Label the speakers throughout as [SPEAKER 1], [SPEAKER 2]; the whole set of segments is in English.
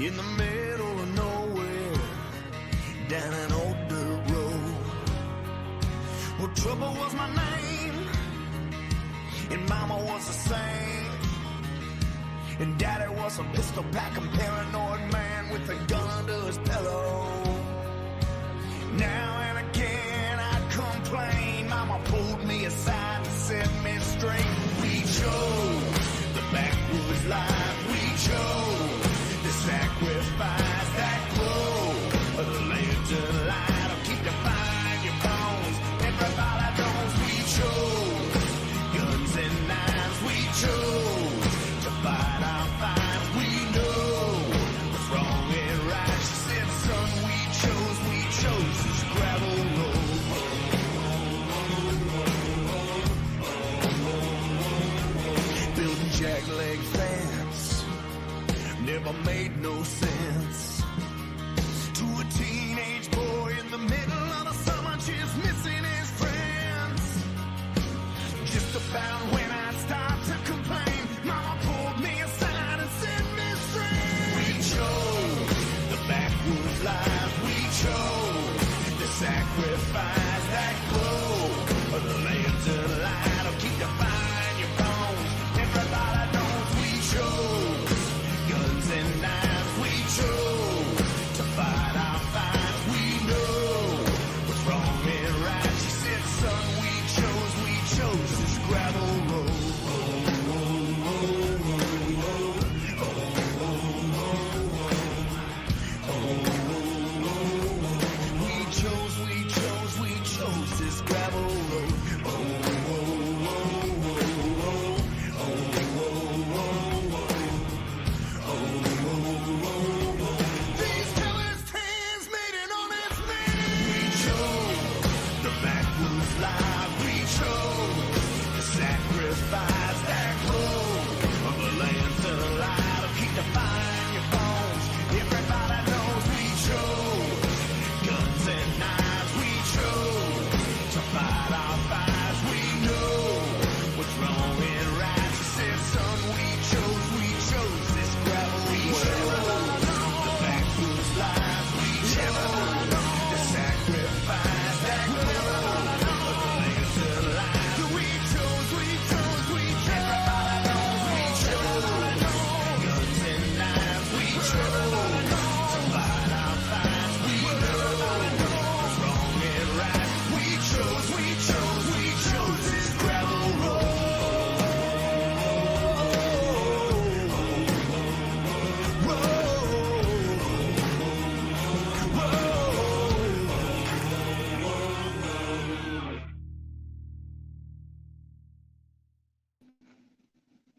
[SPEAKER 1] in the middle of nowhere, down an old dirt road. Well, trouble was my name, and mama was the same, and daddy was a pistol-packing paranoid man with a gun under his pillow. Now and again I'd complain, mama pulled me aside and set me straight. We chose the backwoods life, we chose the sacrifice that glow of the lantern light. I'll keep you fine, your bones, everybody knows we chose guns and knives, we chose to fight our fights. We know what's wrong and right. She said, son, we chose this gravel road. Building jackleg fence never made no sense to a teenage boy in the middle of the summer, just missing his friends. Just about when I start to complain, mama pulled me aside and set me straight. We chose the backwoods life, we chose the sacrifice that glow of the lantern light. I'll keep you fine, your bones, everybody knows we chose guns and knives, we chose to fight our fights. We know what's wrong and right. She said, son, we chose this gravel road. We chose this gravel road. These killers' hands made an honest man. We chose the backwoods life. We chose the sacrifice that glow of the lantern light. I'll keep you fine, your bones. Everybody knows we chose guns and knives. We chose to fight our fights. We know what's wrong and right. She said, son, we chose this gravel road. The backwoods life. We chose the sacrifice that glow of the lantern light. We chose. Everybody knows we chose guns and knives. We chose to fight our fights. We know what's wrong and right. We chose this gravel road.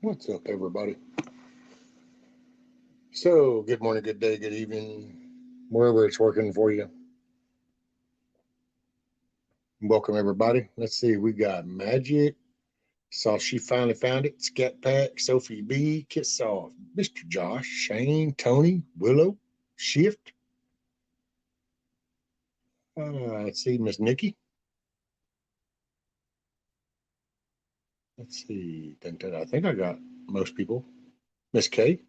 [SPEAKER 2] What's up, everybody? So, good morning, good day, good evening, wherever it's working for you. Welcome, everybody. Let's see, we got Magic. Saw she finally found it. Scat Pack, Sophie B, Kiss Off, Mr. Josh, Shane, Tony, Willow, Shift. Let's see, Miss Nikki. Let's see. I think I got most people. Miss K.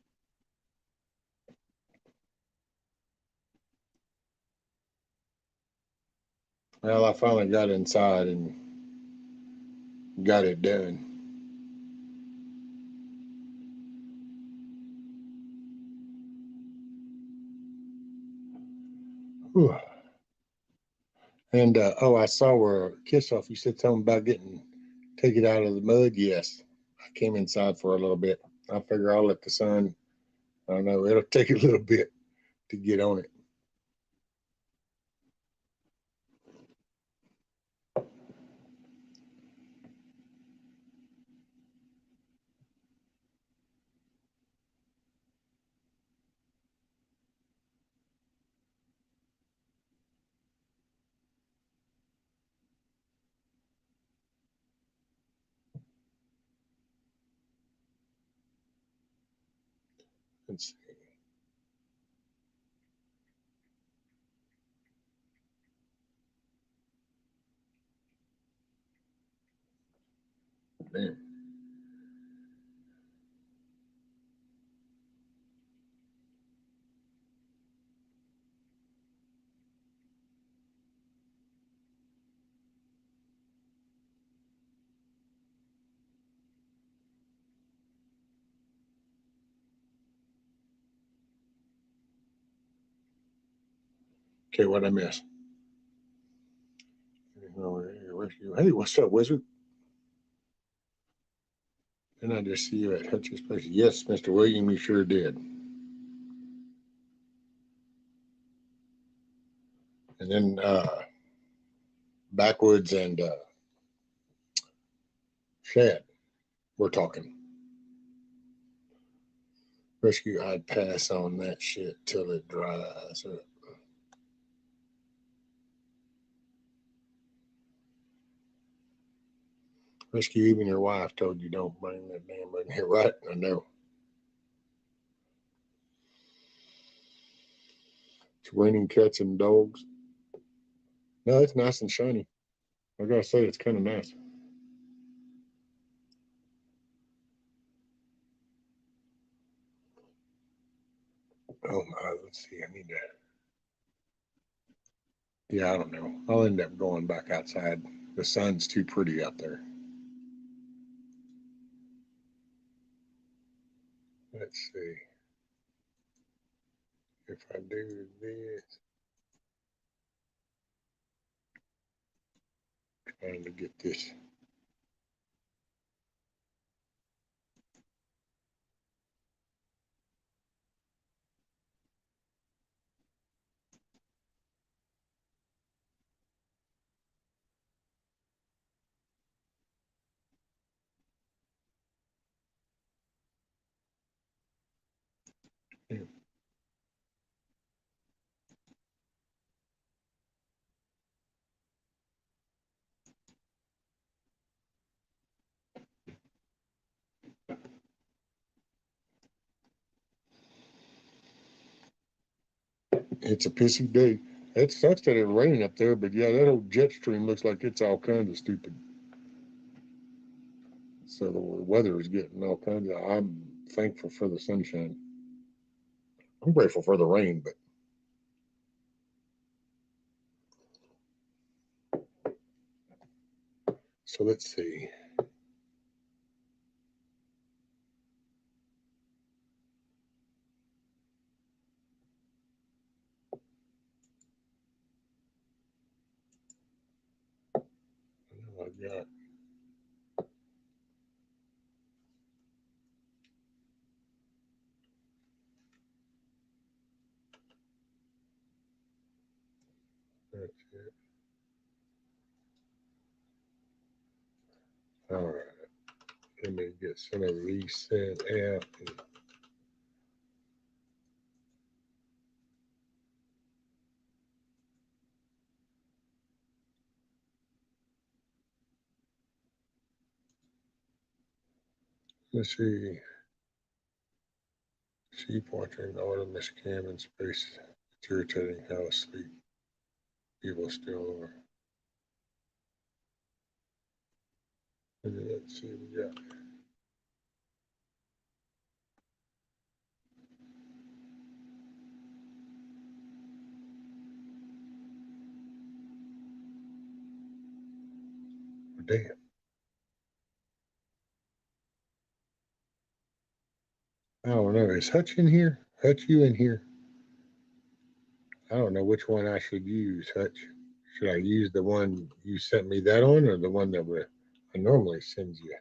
[SPEAKER 2] Well, I finally got inside and got it done. Whew. And I saw where Kiss Off, you said something about take it out of the mud. Yes, I came inside for a little bit. I figure I'll let the sun, I don't know, it'll take a little bit to get on it. Let's see. Damn. Okay, what I miss? Hey, what's up, wizard? Didn't I just see you at Hutch's place? Yes, Mr. William, you sure did. And then Backwoods and Shad, we're talking. Rescue, I'd pass on that shit till it dries up. Rescue, even your wife told you don't bring that damn in here, right? I know. It's raining cats and dogs. No, it's nice and shiny. I gotta say, it's kind of nice. Oh my, let's see. I need to. Yeah, I don't know. I'll end up going back outside. The sun's too pretty out there. Let's see. If I do this, trying to get this. Yeah. It's a pissy day. It sucks that it's raining up there, but yeah, that old jet stream looks like it's all kinds of stupid. So the weather is getting all kinds of. I'm thankful for the sunshine. I'm grateful for the rain, but so let's see. I got. That's it. All right. Let me get some of these sent out. Let's see. Sheep watching autumn Miss Cam in space. It's irritating how asleep people still are. Let's see. We got. Damn. I don't know. Is Hutch in here? Hutch, you in here? I don't know which one I should use, Hutch. Should I use the one you sent me that on, or the one that I normally send you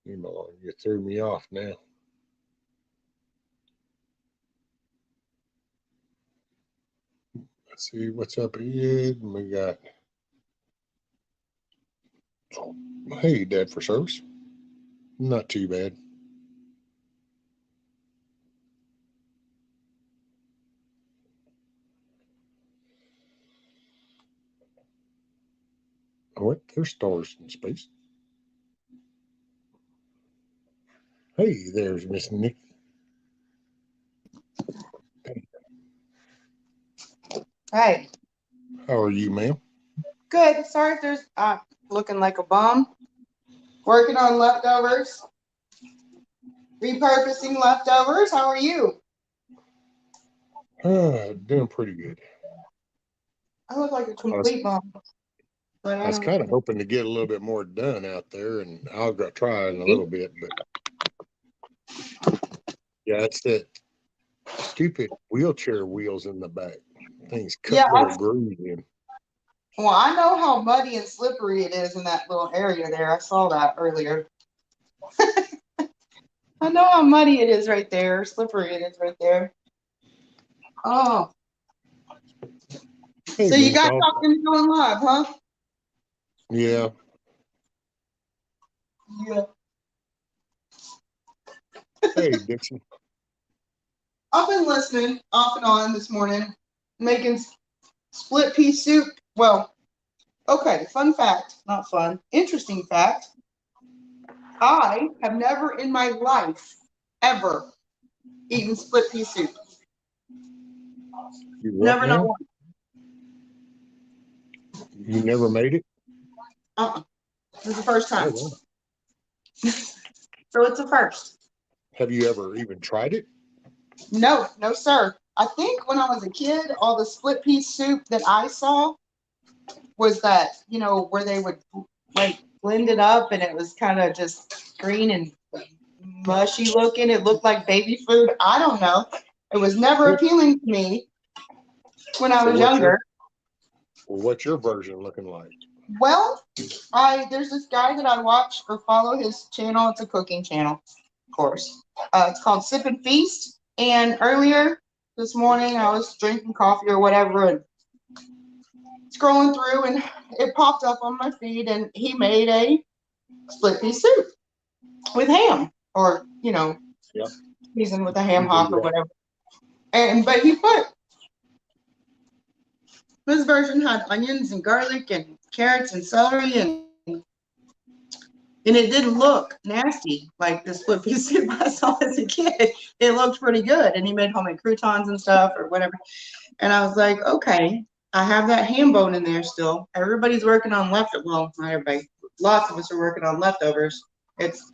[SPEAKER 2] email on? You threw me off now. Let's see what's up ahead. We got. Oh, hey, Dad for service. Not too bad. What? There's stars in space. Hey, there's Miss Nick.
[SPEAKER 3] Hey,
[SPEAKER 2] How are you, ma'am?
[SPEAKER 3] good. Sorry if there's looking like a bum. Working on leftovers. Repurposing leftovers. How are you?
[SPEAKER 2] Doing pretty good.
[SPEAKER 3] I look like a
[SPEAKER 2] I was,
[SPEAKER 3] complete bum, but
[SPEAKER 2] I
[SPEAKER 3] I
[SPEAKER 2] was
[SPEAKER 3] don't
[SPEAKER 2] kind of
[SPEAKER 3] know.
[SPEAKER 2] hoping to get a little bit more done out there, and I'll go try in a little bit. But yeah, it's that stupid wheelchair wheels in the back. Things cut
[SPEAKER 3] Yeah,
[SPEAKER 2] little grooves in.
[SPEAKER 3] well, I know how muddy and slippery it is in that little area there. I saw that earlier. I know how muddy it is right there, slippery it is right there. Oh,
[SPEAKER 2] Hey,
[SPEAKER 3] so you got
[SPEAKER 2] Moonshine.
[SPEAKER 3] something going live, huh?
[SPEAKER 2] Yeah.
[SPEAKER 3] Yeah.
[SPEAKER 2] Hey, Dixie.
[SPEAKER 3] I've been listening off and on this morning, making split pea soup. Well, okay, fun fact, not fun, interesting fact. I have never in my life ever eaten split pea soup.
[SPEAKER 2] You what
[SPEAKER 3] Never, not
[SPEAKER 2] now?
[SPEAKER 3] one.
[SPEAKER 2] You never made it?
[SPEAKER 3] This is the first
[SPEAKER 2] Oh,
[SPEAKER 3] time.
[SPEAKER 2] wow.
[SPEAKER 3] So it's a first.
[SPEAKER 2] Have you ever even tried it?
[SPEAKER 3] No, no, sir. I think when I was a kid, all the split pea soup that I saw was that, where they would like blend it up and it was kind of just green and mushy looking. It looked like baby food. I don't know. It was never appealing to me when I
[SPEAKER 2] So
[SPEAKER 3] was younger.
[SPEAKER 2] what's your version looking like?
[SPEAKER 3] Well, there's this guy that I watch or follow his channel. It's a cooking channel, of course. It's called Sip and Feast. And earlier this morning, I was drinking coffee or whatever and scrolling through, and it popped up on my feed, and he made a split pea soup with ham, or
[SPEAKER 2] Yeah.
[SPEAKER 3] seasoned with a ham
[SPEAKER 2] You
[SPEAKER 3] hock
[SPEAKER 2] do
[SPEAKER 3] or
[SPEAKER 2] that.
[SPEAKER 3] whatever. But he put his version had onions and garlic and carrots and celery and it didn't look nasty like the split pea soup I saw as a kid. It looked pretty good, and he made homemade croutons and stuff or whatever. And I was like, okay, I have that ham bone in there still. Everybody's working on well, not everybody. Lots of us are working on leftovers. It's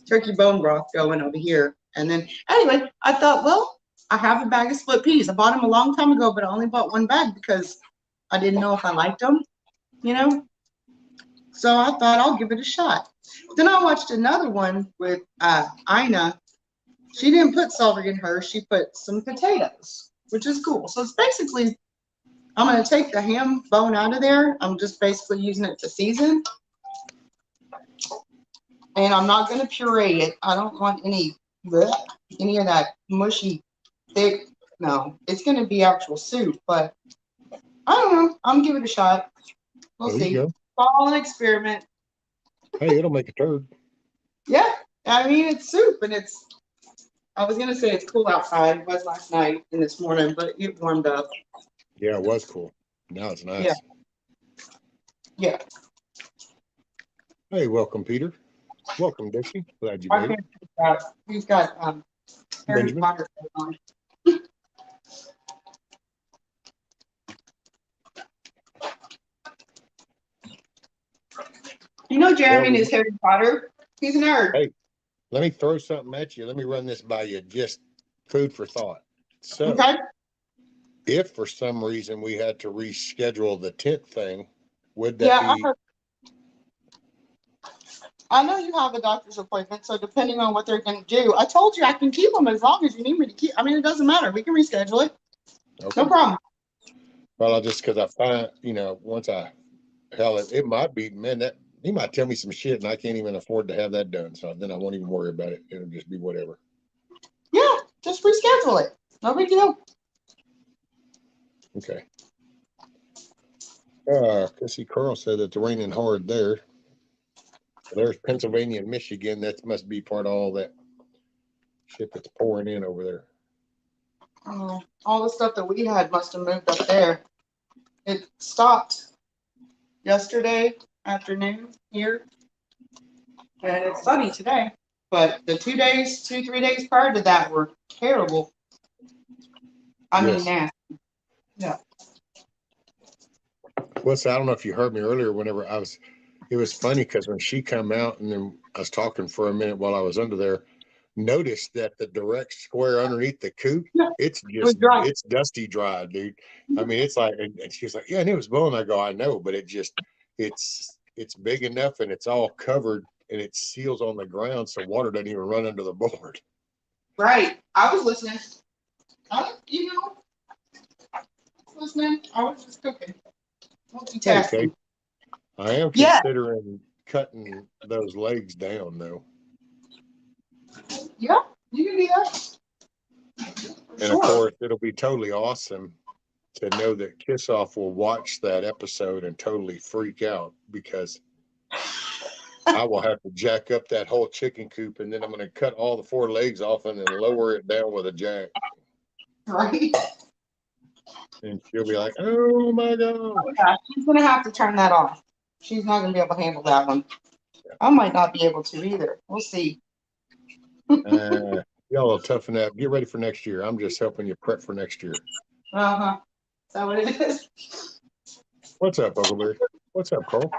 [SPEAKER 3] turkey bone broth going over here. And then anyway, I thought, well, I have a bag of split peas. I bought them a long time ago, but I only bought one bag because I didn't know if I liked them, you know. So I thought I'll give it a shot. Then I watched another one with Ina. She didn't put celery in hers. She put some potatoes, which is cool. So it's basically, I'm going to take the ham bone out of there. I'm just basically using it to season. And I'm not going to puree it. I don't want any of that mushy, thick. No, it's going to be actual soup. But I don't know. I'm going to give it a shot. We'll
[SPEAKER 2] There you
[SPEAKER 3] see.
[SPEAKER 2] go.
[SPEAKER 3] It's all an experiment.
[SPEAKER 2] Hey, it'll make a turd.
[SPEAKER 3] Yeah, I mean, it's soup, and I was going to say it's cool outside. It was last night and this morning, but it warmed up.
[SPEAKER 2] Yeah, it was cool. Now it's nice.
[SPEAKER 3] Yeah. Yeah.
[SPEAKER 2] Hey, welcome, Peter. Welcome, Dixie. Glad you
[SPEAKER 3] I
[SPEAKER 2] made it.
[SPEAKER 3] can't think about He's got Harry
[SPEAKER 2] Benjamin.
[SPEAKER 3] Potter on. Jeremy is Harry Potter. He's a nerd.
[SPEAKER 2] Hey, let me throw something at you. Let me run this by you. Just food for thought. So,
[SPEAKER 3] Okay.
[SPEAKER 2] if for some reason we had to reschedule the tent thing, would that
[SPEAKER 3] Yeah,
[SPEAKER 2] be
[SPEAKER 3] I know you have a doctor's appointment, so depending on what they're going to do, I told you I can keep them as long as you need me to keep. I mean, it doesn't matter. We can reschedule it.
[SPEAKER 2] okay?
[SPEAKER 3] No problem.
[SPEAKER 2] Well, I just because I find, once it might be, man, that he might tell me some shit and I can't even afford to have that done. So then I won't even worry about it. It'll just be whatever.
[SPEAKER 3] Yeah, just reschedule it. No big deal.
[SPEAKER 2] Okay. See, Carl said it's raining hard there. There's Pennsylvania and Michigan. That must be part of all that shit that's pouring in over there.
[SPEAKER 3] All the stuff that we had must have moved up there. It stopped yesterday afternoon here, and it's sunny today. But the 3 days prior to that were terrible. I mean,
[SPEAKER 2] Yes.
[SPEAKER 3] nasty. Yeah.
[SPEAKER 2] Well, so I don't know if you heard me earlier. Whenever it was funny because when she come out and then I was talking for a minute while I was under there, noticed that the direct square underneath the coop,
[SPEAKER 3] Yeah,
[SPEAKER 2] it's
[SPEAKER 3] it was dry.
[SPEAKER 2] it's dusty dry, dude. I mean, it's like, and she was like, yeah, and it was blowing. I go, I know, but it's big enough and it's all covered and it seals on the ground, so water doesn't even run under the board.
[SPEAKER 3] Right. I was listening. listening? I was just cooking.
[SPEAKER 2] Okay.
[SPEAKER 3] Multitasking.
[SPEAKER 2] I am
[SPEAKER 3] Yeah.
[SPEAKER 2] considering cutting those legs down, though.
[SPEAKER 3] Yeah, you can do that.
[SPEAKER 2] And of course, it'll be totally awesome to know that Kiss Off will watch that episode and totally freak out because I will have to jack up that whole chicken coop and then I'm going to cut all the 4 legs off and then lower it down with a jack.
[SPEAKER 3] Right?
[SPEAKER 2] And she'll be like, oh my God.
[SPEAKER 3] Oh, yeah, she's going to have to turn that off. She's not going to be able to handle that one. I might not be able to either. We'll see.
[SPEAKER 2] Y'all will toughen up. Get ready for next year. I'm just helping you prep for next year.
[SPEAKER 3] Uh-huh. Is that what it is?
[SPEAKER 2] What's up, Huckleberry? What's up, Cole?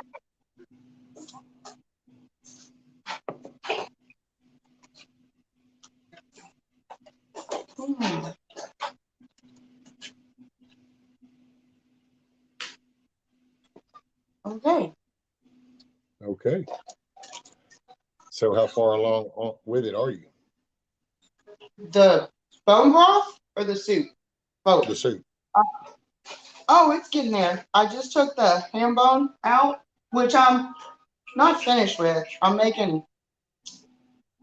[SPEAKER 3] Okay.
[SPEAKER 2] Okay. So how far along with it are you?
[SPEAKER 3] The bone broth or the soup? Both.
[SPEAKER 2] The soup.
[SPEAKER 3] Oh, it's getting there. I just took the ham bone out, which I'm not finished with. I'm making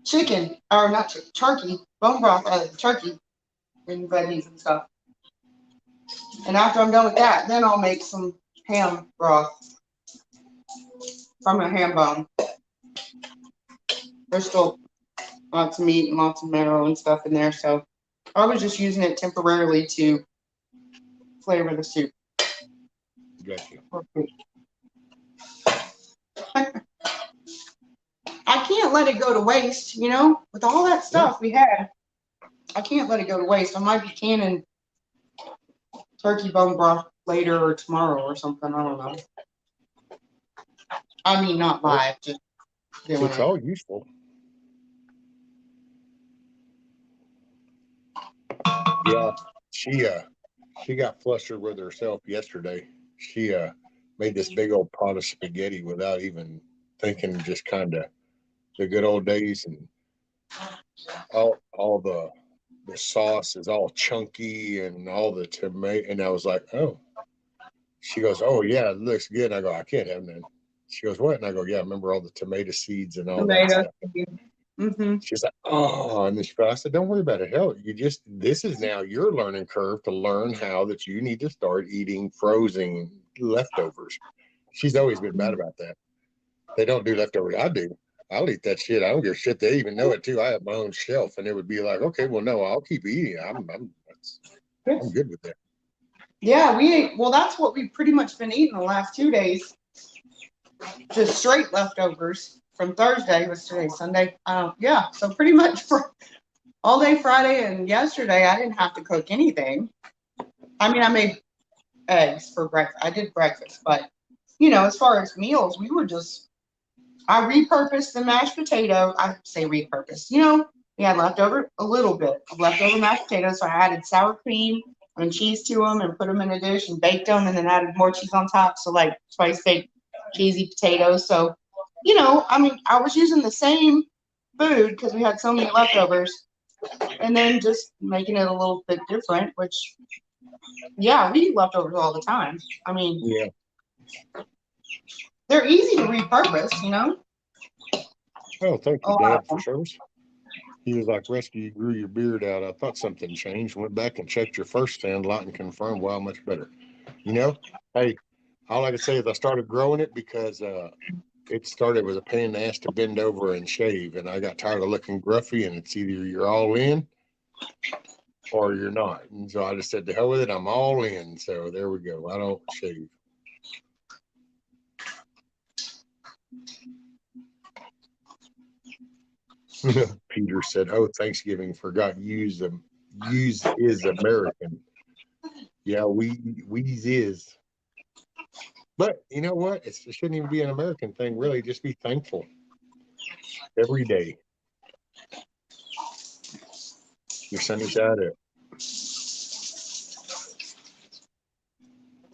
[SPEAKER 3] chicken, or not chicken, turkey, bone broth out of the turkey and veggies and stuff. And after I'm done with that, then I'll make some ham broth from a ham bone. There's still lots of meat and lots of marrow and stuff in there, so I was just using it temporarily to flavor the soup.
[SPEAKER 2] Got you.
[SPEAKER 3] I can't let it go to waste, you know, with all that stuff we had. I can't let it go to waste. I might be canning turkey bone broth later or tomorrow or something. I don't know. I mean, not live, just doing
[SPEAKER 2] It's
[SPEAKER 3] it.
[SPEAKER 2] all useful. Yeah, she got flustered with herself yesterday. She made this big old pot of spaghetti without even thinking, just kind of the good old days, and all the sauce is all chunky and all the tomato. And I was like, oh. She goes, oh yeah, it looks good. And I go, I can't have none. She goes, what? And I go, yeah, remember all the tomato seeds and all that stuff.
[SPEAKER 3] Mm-hmm.
[SPEAKER 2] She's like, oh, and then she goes, I said, don't worry about it. Hell, this is now your learning curve to learn how that you need to start eating frozen leftovers. She's always been bad about that. They don't do leftovers. I do. I'll eat that shit. I don't give a shit. They even know it too. I have my own shelf, and it would be like, okay, well, no, I'll keep eating. I'm good with that.
[SPEAKER 3] Yeah, we ate. Well, that's what we've pretty much been eating the last 2 days. Just straight leftovers from Thursday. Was today Sunday? Yeah, so pretty much for all day Friday and yesterday, I didn't have to cook anything. I mean, I made eggs for breakfast. I did breakfast, but you know, as far as meals, we were just. I repurposed the mashed potato. I say repurposed. You know, we had a little bit of leftover mashed potatoes, so I added sour cream and cheese to them and put them in a dish and baked them and then added more cheese on top. So like spice baked cheesy potatoes. So, you know, I mean, I was using the same food because we had so many leftovers and then just making it a little bit different, which, yeah, we eat leftovers all the time. I mean,
[SPEAKER 2] Yeah.
[SPEAKER 3] They're easy to repurpose, you know?
[SPEAKER 2] Oh, thank you, Dad, for service. He was like, Rescue, you grew your beard out. I thought something changed. Went back and checked your first SandLot and confirmed, wow, much better. You know, hey, all I can say is I started growing it because it started with a pain in the ass to bend over and shave. And I got tired of looking gruffy, and it's either you're all in or you're not. And so I just said, to hell with it, I'm all in. So there we go. I don't shave. Peter said, oh, Thanksgiving, forgot use is American. Yeah, we's is. But you know what? It shouldn't even be an American thing, really. Just be thankful every day. Your sunny side up.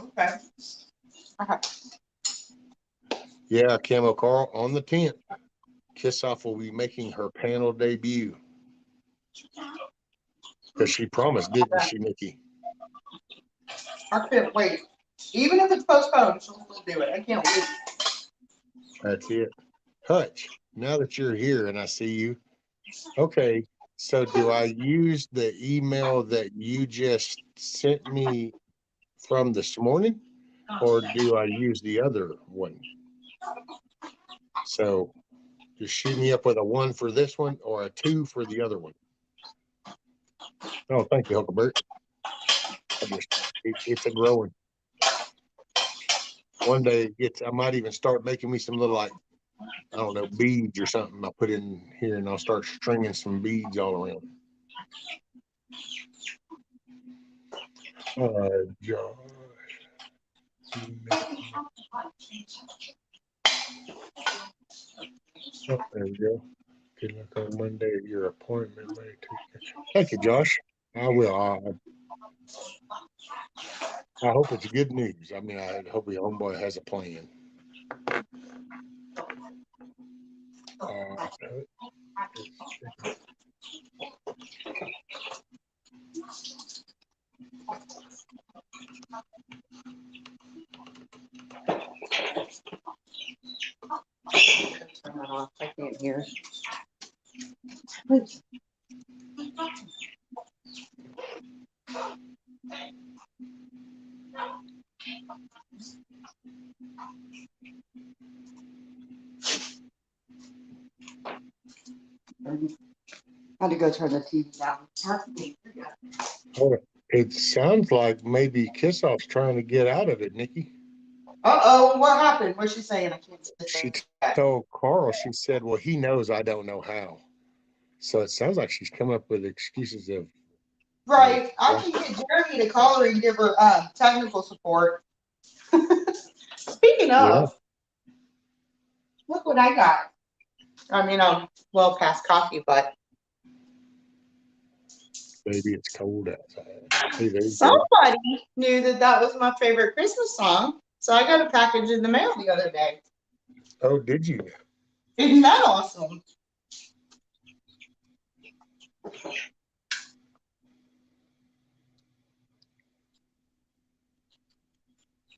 [SPEAKER 3] Okay.
[SPEAKER 2] Yeah, Camo Carl on the 10th. Kiss Off will be making her panel debut. Because she promised, didn't she, Nikki?
[SPEAKER 3] I can't wait. Even if it's postponed, she'll still do it. I can't wait.
[SPEAKER 2] That's it. Hutch, now that you're here and I see you, okay, so do I use the email that you just sent me from this morning, or do I use the other one? So just shoot me up with a 1 for this one or a 2 for the other one. Oh, thank you, Huckleberry. It's a growing. One day I might even start making me some little, like, I don't know, beads or something I'll put in here, and I'll start stringing some beads all around. Josh. Oh, there we go. Good luck on Monday at your appointment, May 2. Thank you, Josh. I will. I hope it's good news. I mean, I hope your homeboy has a plan.
[SPEAKER 3] Turn that off. I can't hear. I had to go turn the TV down.
[SPEAKER 2] Oh, it sounds like maybe Kissoff's trying to get out of it, Nikki.
[SPEAKER 3] Uh-oh, what happened? What's she saying? I can't
[SPEAKER 2] She
[SPEAKER 3] see.
[SPEAKER 2] told Carl, she said, well, he knows I don't know how. So it sounds like she's come up with excuses of.
[SPEAKER 3] Right. I can get Jeremy to call her and give her technical support. Speaking of, look what I got. I mean, I'm well past coffee, but
[SPEAKER 2] Maybe it's cold outside. Hey, there you
[SPEAKER 3] somebody knew that that was my favorite Christmas song. So I got a package in the mail the other day.
[SPEAKER 2] Oh, did you?
[SPEAKER 3] Isn't that awesome?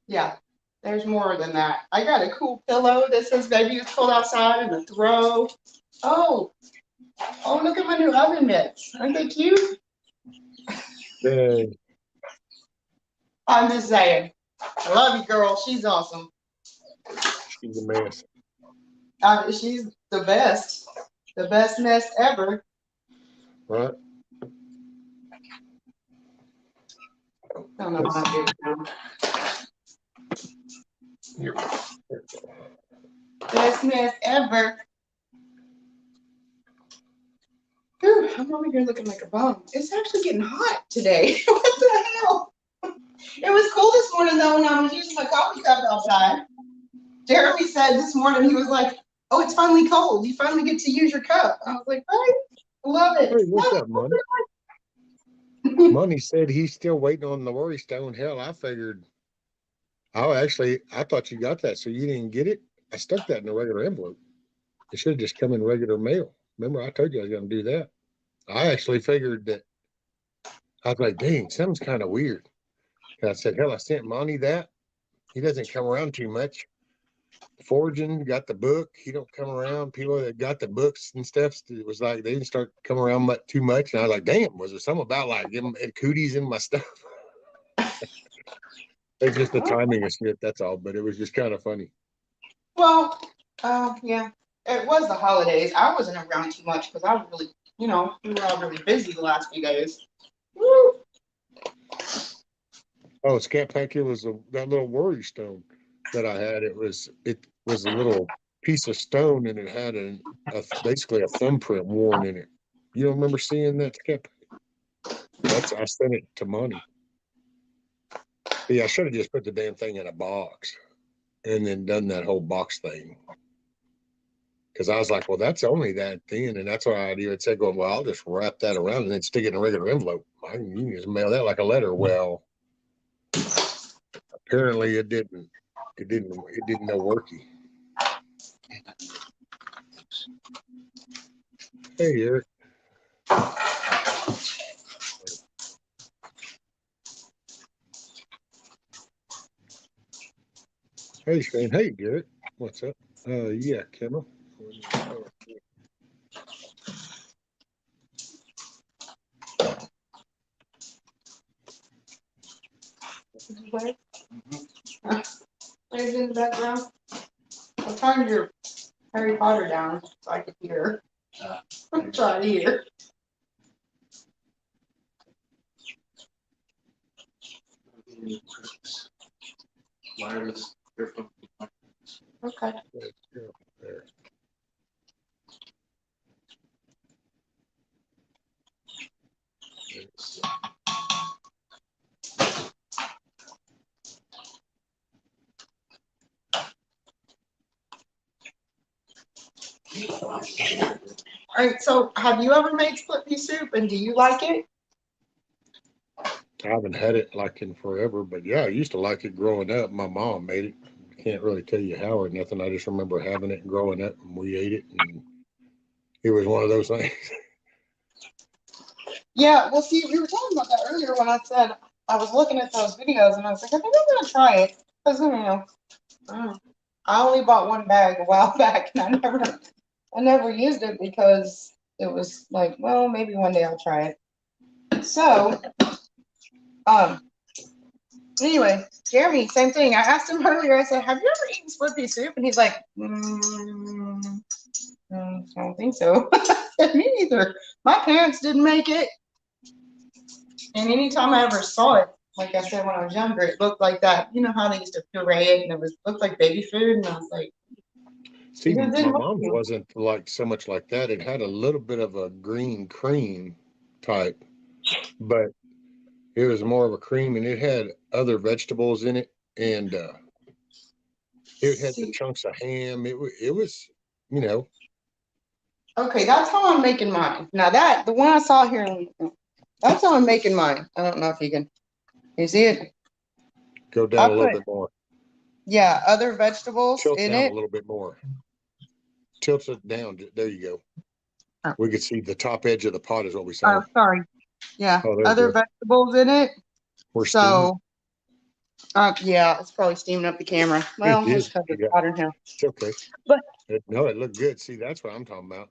[SPEAKER 3] Yeah, there's more than that. I got a cool pillow that says "Baby, it's cold outside" and a throw. Oh, look at my new oven mitts. Aren't they cute? I'm just saying. I love you, girl. She's awesome.
[SPEAKER 2] She's a mess.
[SPEAKER 3] She's the best. The best nest ever.
[SPEAKER 2] Right?
[SPEAKER 3] I don't know how to do it now. Best nest ever. Whew, I'm over here looking like a bum. It's actually getting hot today. What the hell? It was cool this morning though when I was using my coffee cup outside. Jeremy said this morning, he was like, "Oh, it's finally cold. You finally get to use your cup." I was like, "Right, love it."
[SPEAKER 2] Hey, what's up, Money? Money said he's still waiting on the worry stone. Hell, I figured. Oh, actually, I thought you got that, so you didn't get it. I stuck that in a regular envelope. It should have just come in regular mail. Remember, I told you I was going to do that. I actually figured that. I was like, dang, something's kind of weird. And I said, hell, I sent Monty that. He doesn't come around too much. Forging got the book. He don't come around. People that got the books and stuff, it was like they didn't start coming around too much. And I was like, damn, was there something about like giving cooties in my stuff? It's just the timing of shit, that's all. But it was just kind of funny.
[SPEAKER 3] Well, yeah, it was the holidays. I wasn't around too much because I was really, we were all really busy the last few days. Woo.
[SPEAKER 2] Oh, Scat Pack, it was that little worry stone that I had. It was a little piece of stone, and it had basically a thumbprint worn in it. You don't remember seeing that, Scat Pack? I sent it to Monty. But yeah, I should have just put the damn thing in a box and then done that whole box thing. Because I was like, well, that's only that thin, and that's why I'd even said, well, I'll just wrap that around and then stick it in a regular envelope. You can just mail that like a letter. Well, apparently it didn't no worky. Hey, Eric. Hey, Shane. Hey, Garrett. What's up? Yeah, Kendall.
[SPEAKER 3] Plays in the background. I turned your Harry Potter down so I could hear. I'm trying to hear.
[SPEAKER 4] Wireless earphone.
[SPEAKER 3] Okay.
[SPEAKER 2] Let's go there. It's,
[SPEAKER 3] All right. So, have you ever made split pea soup, and do you like it?
[SPEAKER 2] I haven't had it like in forever, but yeah, I used to like it growing up. My mom made it. I can't really tell you how or nothing. I just remember having it and growing up, and we ate it, and it was one of those things.
[SPEAKER 3] Yeah. Well, see, we were talking about that earlier when I said I was looking at those videos, and I was like, I think I'm gonna try it because I only bought one bag a while back, and I never used it because it was like, well, maybe one day I'll try it. So, anyway, Jeremy, same thing. I asked him earlier. I said, "Have you ever eaten split pea soup?" And he's like, I don't think so." I said, "Me neither. My parents didn't make it, and anytime I ever saw it, like I said when I was younger, it looked like that. You know how they used to puree it, and looked like baby food." And I was like,
[SPEAKER 2] See,
[SPEAKER 3] "It
[SPEAKER 2] my
[SPEAKER 3] didn't look
[SPEAKER 2] mom's
[SPEAKER 3] good."
[SPEAKER 2] wasn't like so much like that. It had a little bit of a green cream type, but it was more of a cream, and it had other vegetables in it, and it had the
[SPEAKER 3] See,
[SPEAKER 2] chunks of ham. It was, you know,
[SPEAKER 3] okay, that's how I'm making mine. Now the one I saw here, that's how I'm making mine. I don't know if you see it?
[SPEAKER 2] go
[SPEAKER 3] I
[SPEAKER 2] down a little
[SPEAKER 3] put,
[SPEAKER 2] bit more,
[SPEAKER 3] yeah, other vegetables
[SPEAKER 2] tilt
[SPEAKER 3] in
[SPEAKER 2] down a
[SPEAKER 3] it.
[SPEAKER 2] little bit more, tilts it down. There you go.
[SPEAKER 3] Oh,
[SPEAKER 2] We could see the top edge of the pot is what we
[SPEAKER 3] oh,
[SPEAKER 2] saw.
[SPEAKER 3] sorry. Yeah,
[SPEAKER 2] Oh, there you
[SPEAKER 3] other
[SPEAKER 2] go.
[SPEAKER 3] vegetables in it.
[SPEAKER 2] We're steaming.
[SPEAKER 3] So, yeah, it's probably steaming up the camera.
[SPEAKER 2] It
[SPEAKER 3] Well,
[SPEAKER 2] did.
[SPEAKER 3] just because
[SPEAKER 2] You
[SPEAKER 3] it's
[SPEAKER 2] got.
[SPEAKER 3] hot in here.
[SPEAKER 2] It's okay.
[SPEAKER 3] But
[SPEAKER 2] No, it looked good. See, that's what I'm talking about.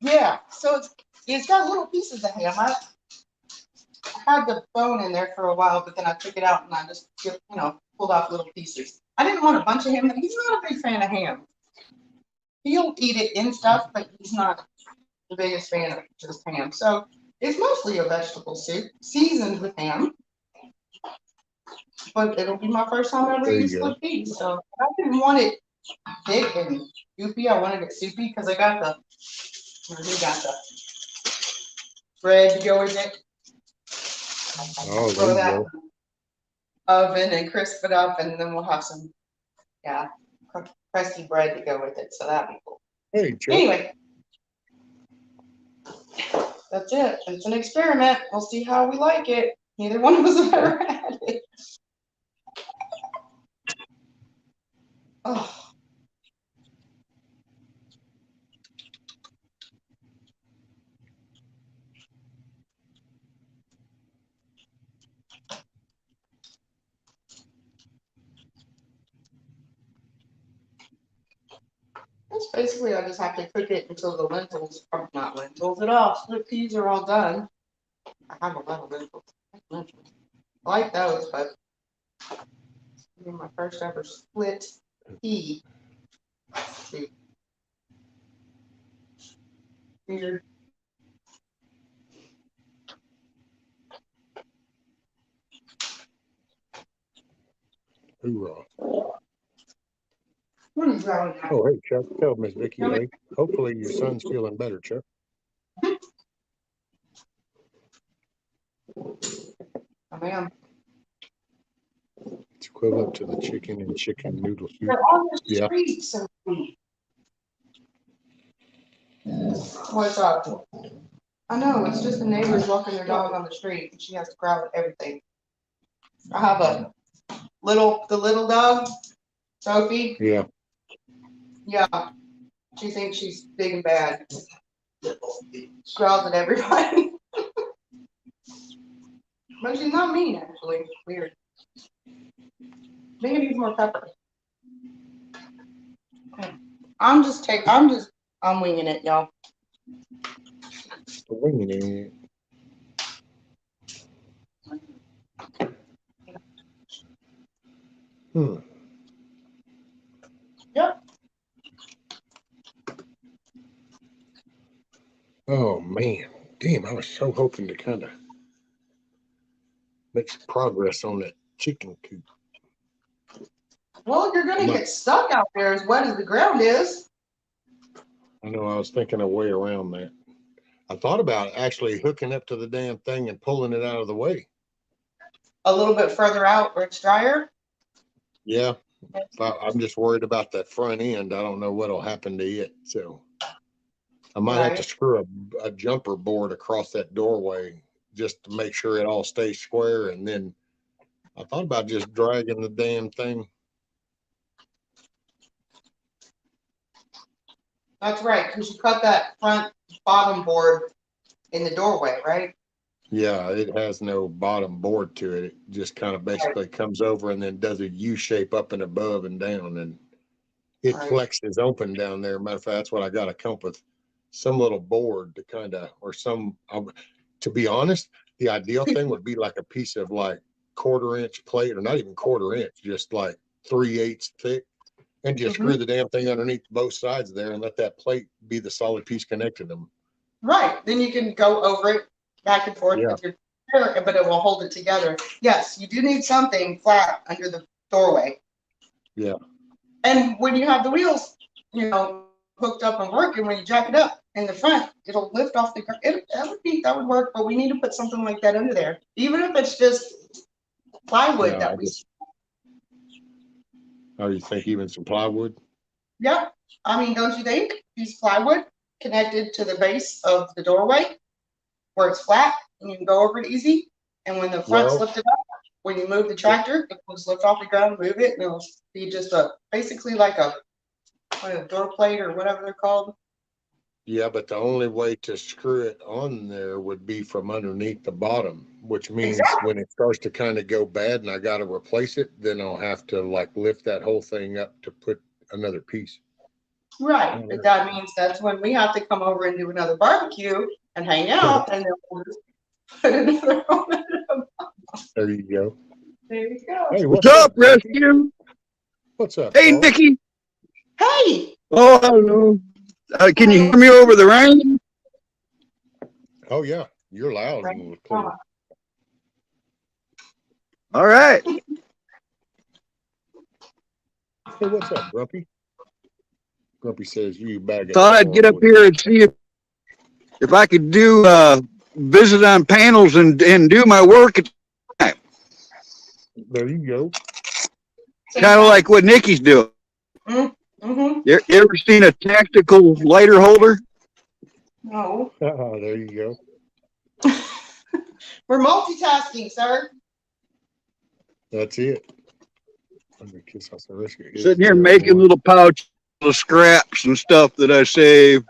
[SPEAKER 3] yeah, so it's got little pieces of ham. I had the bone in there for a while, but then I took it out and I just, pulled off little pieces. I didn't want a bunch of ham. He's not a big fan of ham. He'll eat it in stuff, but he's not the biggest fan of just ham. So it's mostly a vegetable soup, seasoned with ham. But it'll be my first time ever
[SPEAKER 2] There
[SPEAKER 3] eating
[SPEAKER 2] you go.
[SPEAKER 3] split peas. So I didn't want it thick and goopy. I wanted it soupy because I got the bread to go with it.
[SPEAKER 2] Oh, there
[SPEAKER 3] Throw
[SPEAKER 2] you
[SPEAKER 3] that
[SPEAKER 2] go.
[SPEAKER 3] in the oven and crisp it up, and then we'll have some, crusty bread to go with it. So that'd be cool.
[SPEAKER 2] Hey, Chuck.
[SPEAKER 3] Anyway, that's it. It's an experiment. We'll see how we like it. Neither one of us have ever had it. Oh. That's basically, I just have to cook it until the lentils, or not lentils at all, split peas are all done. I have a lot of lentils. I like those, but my first ever split pea. Weird.
[SPEAKER 2] Hoorah.
[SPEAKER 3] What is wrong now?
[SPEAKER 2] Oh, hey, Chuck. Tell Miss Vicky, hey. Hopefully your son's feeling better, Chuck.
[SPEAKER 3] Oh, man.
[SPEAKER 2] It's equivalent to the chicken and chicken noodle soup.
[SPEAKER 3] They're on the
[SPEAKER 2] Yeah.
[SPEAKER 3] street, so what's up? I know, it's just the neighbors walking their dog on the street, and she has to grab at everything. I have the little dog, Sophie.
[SPEAKER 2] Yeah.
[SPEAKER 3] Yeah, she thinks she's big and bad. Growls at everybody. But she's not mean, actually. Weird. Maybe needs more pepper. I'm winging it, y'all.
[SPEAKER 2] Winging it.
[SPEAKER 3] Yep.
[SPEAKER 2] Oh man, damn! I was so hoping to kind of make some progress on that chicken coop.
[SPEAKER 3] Well, you're gonna get stuck out there as wet as the ground is.
[SPEAKER 2] I know. I was thinking a way around that. I thought about actually hooking up to the damn thing and pulling it out of the way.
[SPEAKER 3] A little bit further out where it's drier.
[SPEAKER 2] Yeah, I'm just worried about that front end. I don't know what'll happen to it, so I might have to
[SPEAKER 3] Right.
[SPEAKER 2] screw a jumper board across that doorway just to make sure it all stays square. And then I thought about just dragging the damn thing.
[SPEAKER 3] That's right, because you cut that front bottom board in the doorway, right?
[SPEAKER 2] Yeah, it has no bottom board to it. It just kind of basically comes over and then does a U shape up and above and down, and it
[SPEAKER 3] Right.
[SPEAKER 2] flexes open down there. Matter of fact, that's what I got to come up with, some little board to kind of, or some. To be honest, the ideal thing would be like a piece of like 1/4 inch plate, or not even 1/4 inch, just like 3/8 thick, and just screw the damn thing underneath both sides there, and let that plate be the solid piece connecting them.
[SPEAKER 3] Right. Then you can go over it back and forth with your chair, but it will hold it together. Yes, you do need something flat under the doorway.
[SPEAKER 2] Yeah.
[SPEAKER 3] And when you have the wheels, hooked up and working, when you jack it up in the front, it'll lift off the ground. That would work, but we need to put something like that under there. Even if it's just plywood
[SPEAKER 2] Oh, you think even some plywood?
[SPEAKER 3] Yeah. I mean, don't you think? Piece of plywood connected to the base of the doorway where it's flat and you can go over it easy. And when the front's lifted up, when you move the tractor, it will just lift off the ground, move it, and it'll be just basically like a door plate or whatever they're called.
[SPEAKER 2] Yeah, but the only way to screw it on there would be from underneath the bottom, which means when it starts to kind of go bad and I got to replace it, then I'll have to like lift that whole thing up to put another piece.
[SPEAKER 3] Right. But that means that's when we have to come over and do another barbecue and hang out, and then we'll just put another one.
[SPEAKER 2] There you go.
[SPEAKER 3] There you go.
[SPEAKER 2] Hey,
[SPEAKER 5] what's up, Rescue?
[SPEAKER 2] What's up?
[SPEAKER 5] Hey,
[SPEAKER 2] Carl?
[SPEAKER 5] Nikki.
[SPEAKER 3] Hey.
[SPEAKER 5] Oh, hello. Can you hear me over the rain?
[SPEAKER 2] Oh, yeah. You're loud and clear.
[SPEAKER 5] All right.
[SPEAKER 2] Hey, what's up, Grumpy? Grumpy says you bag it.
[SPEAKER 5] Thought I'd get up here and see if I could do visit on panels and do my work at the time.
[SPEAKER 2] There you go.
[SPEAKER 5] Kind of like what Nikki's doing.
[SPEAKER 3] Mm-hmm.
[SPEAKER 5] You ever seen a tactical lighter holder?
[SPEAKER 3] No.
[SPEAKER 2] There you go.
[SPEAKER 3] We're multitasking, sir.
[SPEAKER 2] That's it.
[SPEAKER 5] Sitting here making little pouches of scraps and stuff that I save.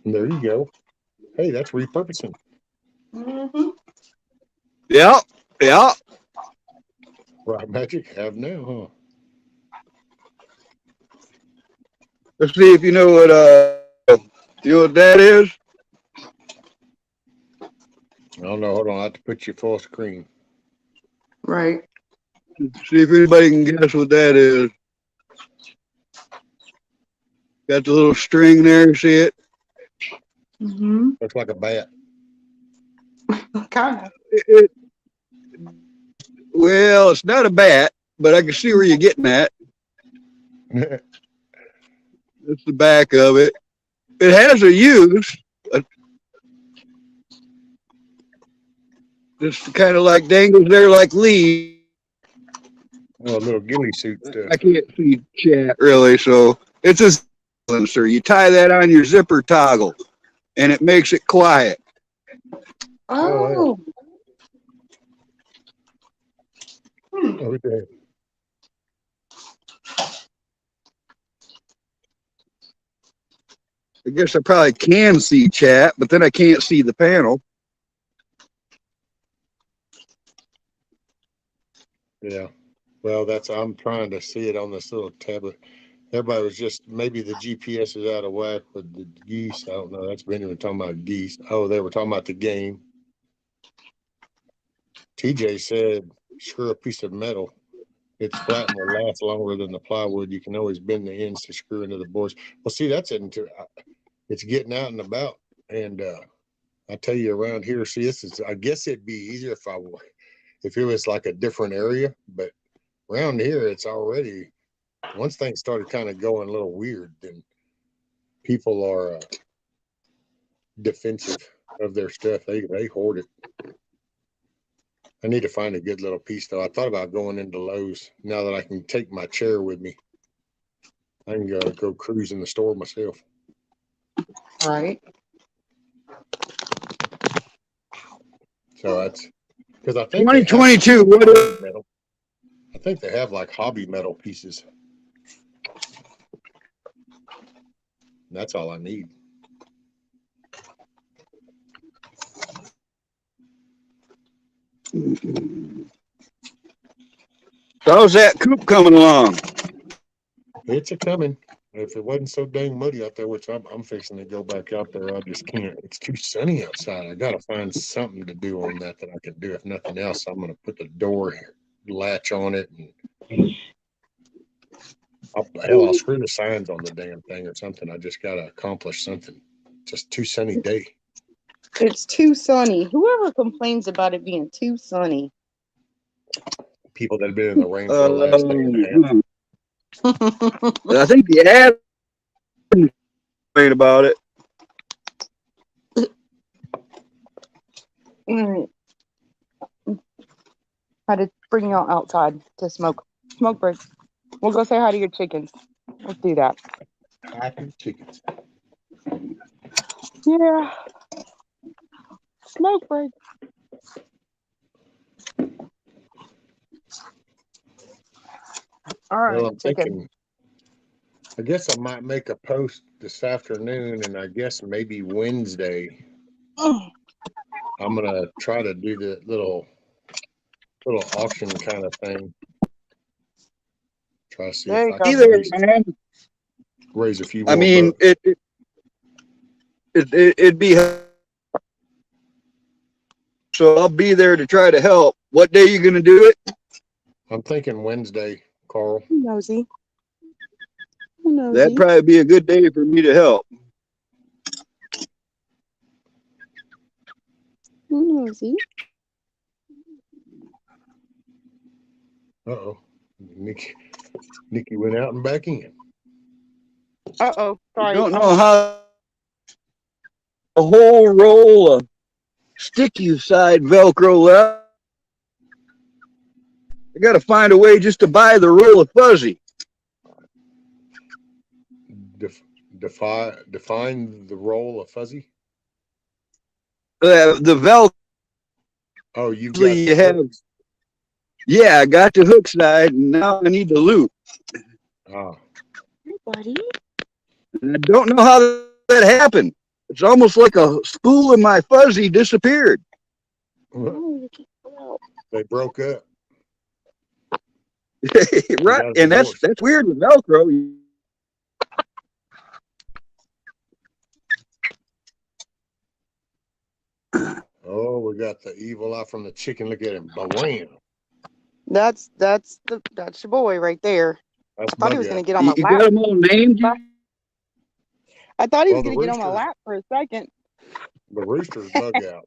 [SPEAKER 2] There you go. Hey, that's repurposing.
[SPEAKER 3] Mm-hmm.
[SPEAKER 5] Yeah.
[SPEAKER 2] Right, Magic have now, huh?
[SPEAKER 5] Let's see if you know what that is.
[SPEAKER 2] I don't know. Hold on. I have to put you full screen.
[SPEAKER 3] Right.
[SPEAKER 5] See if anybody can guess what that is. Got the little string there. See it?
[SPEAKER 3] Mm-hmm.
[SPEAKER 2] Looks like a bat.
[SPEAKER 3] Kind of.
[SPEAKER 5] Well, it's not a bat, but I can see where you're getting at. That's the back of it. It has a use. Just kind of like dangles there like leaves.
[SPEAKER 2] Oh, a little ghillie suit stuff.
[SPEAKER 5] I can't see chat really, so it's a silencer. You tie that on your zipper toggle, and it makes it quiet.
[SPEAKER 3] Oh.
[SPEAKER 2] Okay.
[SPEAKER 5] I guess I probably can see chat, but then I can't see the panel.
[SPEAKER 2] Yeah. Well, I'm trying to see it on this little tablet. Everybody was just, maybe the GPS is out of whack with the geese. I don't know. That's been even talking about geese. Oh, they were talking about the game. TJ said, screw a piece of metal. It's flat and will last longer than the plywood. You can always bend the ends to screw into the boards. Well, see, that's into it's getting out and about. And I tell you, around here, see, this is, I guess it'd be easier if it was like a different area, but around here, it's already, once things started kind of going a little weird, then people are defensive of their stuff. They hoard it. I need to find a good little piece though. I thought about going into Lowe's now that I can take my chair with me. I can go cruise in the store myself.
[SPEAKER 3] Right.
[SPEAKER 2] So that's because I think
[SPEAKER 5] 2022.
[SPEAKER 2] I think they have like hobby metal pieces. That's all I need.
[SPEAKER 5] How's that coop coming along?
[SPEAKER 2] It's a coming. If it wasn't so dang muddy out there, which I'm fixing to go back out there, I just can't. It's too sunny outside. I got to find something to do on that I can do. If nothing else, I'm going to put the door latch on it, and I'll screw the signs on the damn thing or something. I just got to accomplish something. Just too sunny day.
[SPEAKER 3] It's too sunny. Whoever complains about it being too sunny.
[SPEAKER 2] People that have been in the rain for the last day and a half.
[SPEAKER 5] I think the ad made about it.
[SPEAKER 3] Had to bring y'all outside to smoke break. We'll go say hi to your chickens. Let's do that.
[SPEAKER 2] Happy chickens.
[SPEAKER 3] Yeah. Smoke break. All right,
[SPEAKER 2] Well, I'm
[SPEAKER 3] chicken.
[SPEAKER 2] thinking, I guess I might make a post this afternoon, and I guess maybe Wednesday, I'm going to try to do the little auction kind of thing. Try to see
[SPEAKER 3] There
[SPEAKER 2] if
[SPEAKER 3] you
[SPEAKER 2] I
[SPEAKER 3] go.
[SPEAKER 2] can raise a few more
[SPEAKER 5] I mean,
[SPEAKER 2] bucks.
[SPEAKER 5] it'd be, so I'll be there to try to help. What day you gonna do it?
[SPEAKER 2] I'm thinking Wednesday, Carl.
[SPEAKER 3] Nosy.
[SPEAKER 5] That'd probably be a good day for me to help.
[SPEAKER 3] Nosy.
[SPEAKER 2] Uh-oh. Nikki went out and back in.
[SPEAKER 3] Uh-oh. Sorry.
[SPEAKER 5] Don't know how a whole roll of sticky side Velcro left. I got to find a way just to buy the roll of fuzzy.
[SPEAKER 2] Define the role of fuzzy.
[SPEAKER 5] The Velcro.
[SPEAKER 2] Oh, you
[SPEAKER 5] have. Yeah, I got the hook side, and now I need the loop.
[SPEAKER 2] Ah.
[SPEAKER 3] Hey, buddy.
[SPEAKER 5] And I don't know how that happened. It's almost like a spool of my fuzzy disappeared.
[SPEAKER 2] They broke up.
[SPEAKER 5] Right, and that's weird with Velcro.
[SPEAKER 2] Oh, we got the evil eye from the chicken. Look at him. Bam.
[SPEAKER 3] That's your boy right there.
[SPEAKER 2] That's
[SPEAKER 3] I thought he was
[SPEAKER 2] Bug
[SPEAKER 3] going to
[SPEAKER 2] Out.
[SPEAKER 3] get on my
[SPEAKER 5] You
[SPEAKER 3] lap.
[SPEAKER 5] got them all named?
[SPEAKER 3] I thought he was
[SPEAKER 2] Well,
[SPEAKER 3] going to get on my lap for a second.
[SPEAKER 2] The rooster's Bug Out.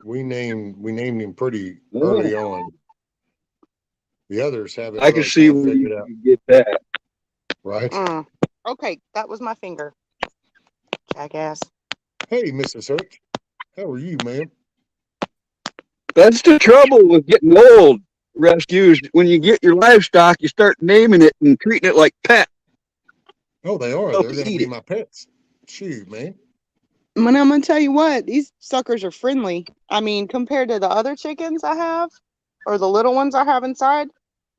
[SPEAKER 2] We named him pretty early on. The others haven't.
[SPEAKER 5] I can see where you can get that.
[SPEAKER 2] Right.
[SPEAKER 3] Okay, that was my finger. Jackass.
[SPEAKER 2] Hey, Mrs. Hooks. How are you, ma'am?
[SPEAKER 5] That's the trouble with getting old, rescues. When you get your livestock, you start naming it and treating it like pet.
[SPEAKER 2] Oh, they are. They're going to be my pets. Shoot, man.
[SPEAKER 3] I'm going to tell you what, these suckers are friendly. I mean, compared to the other chickens I have, or the little ones I have inside,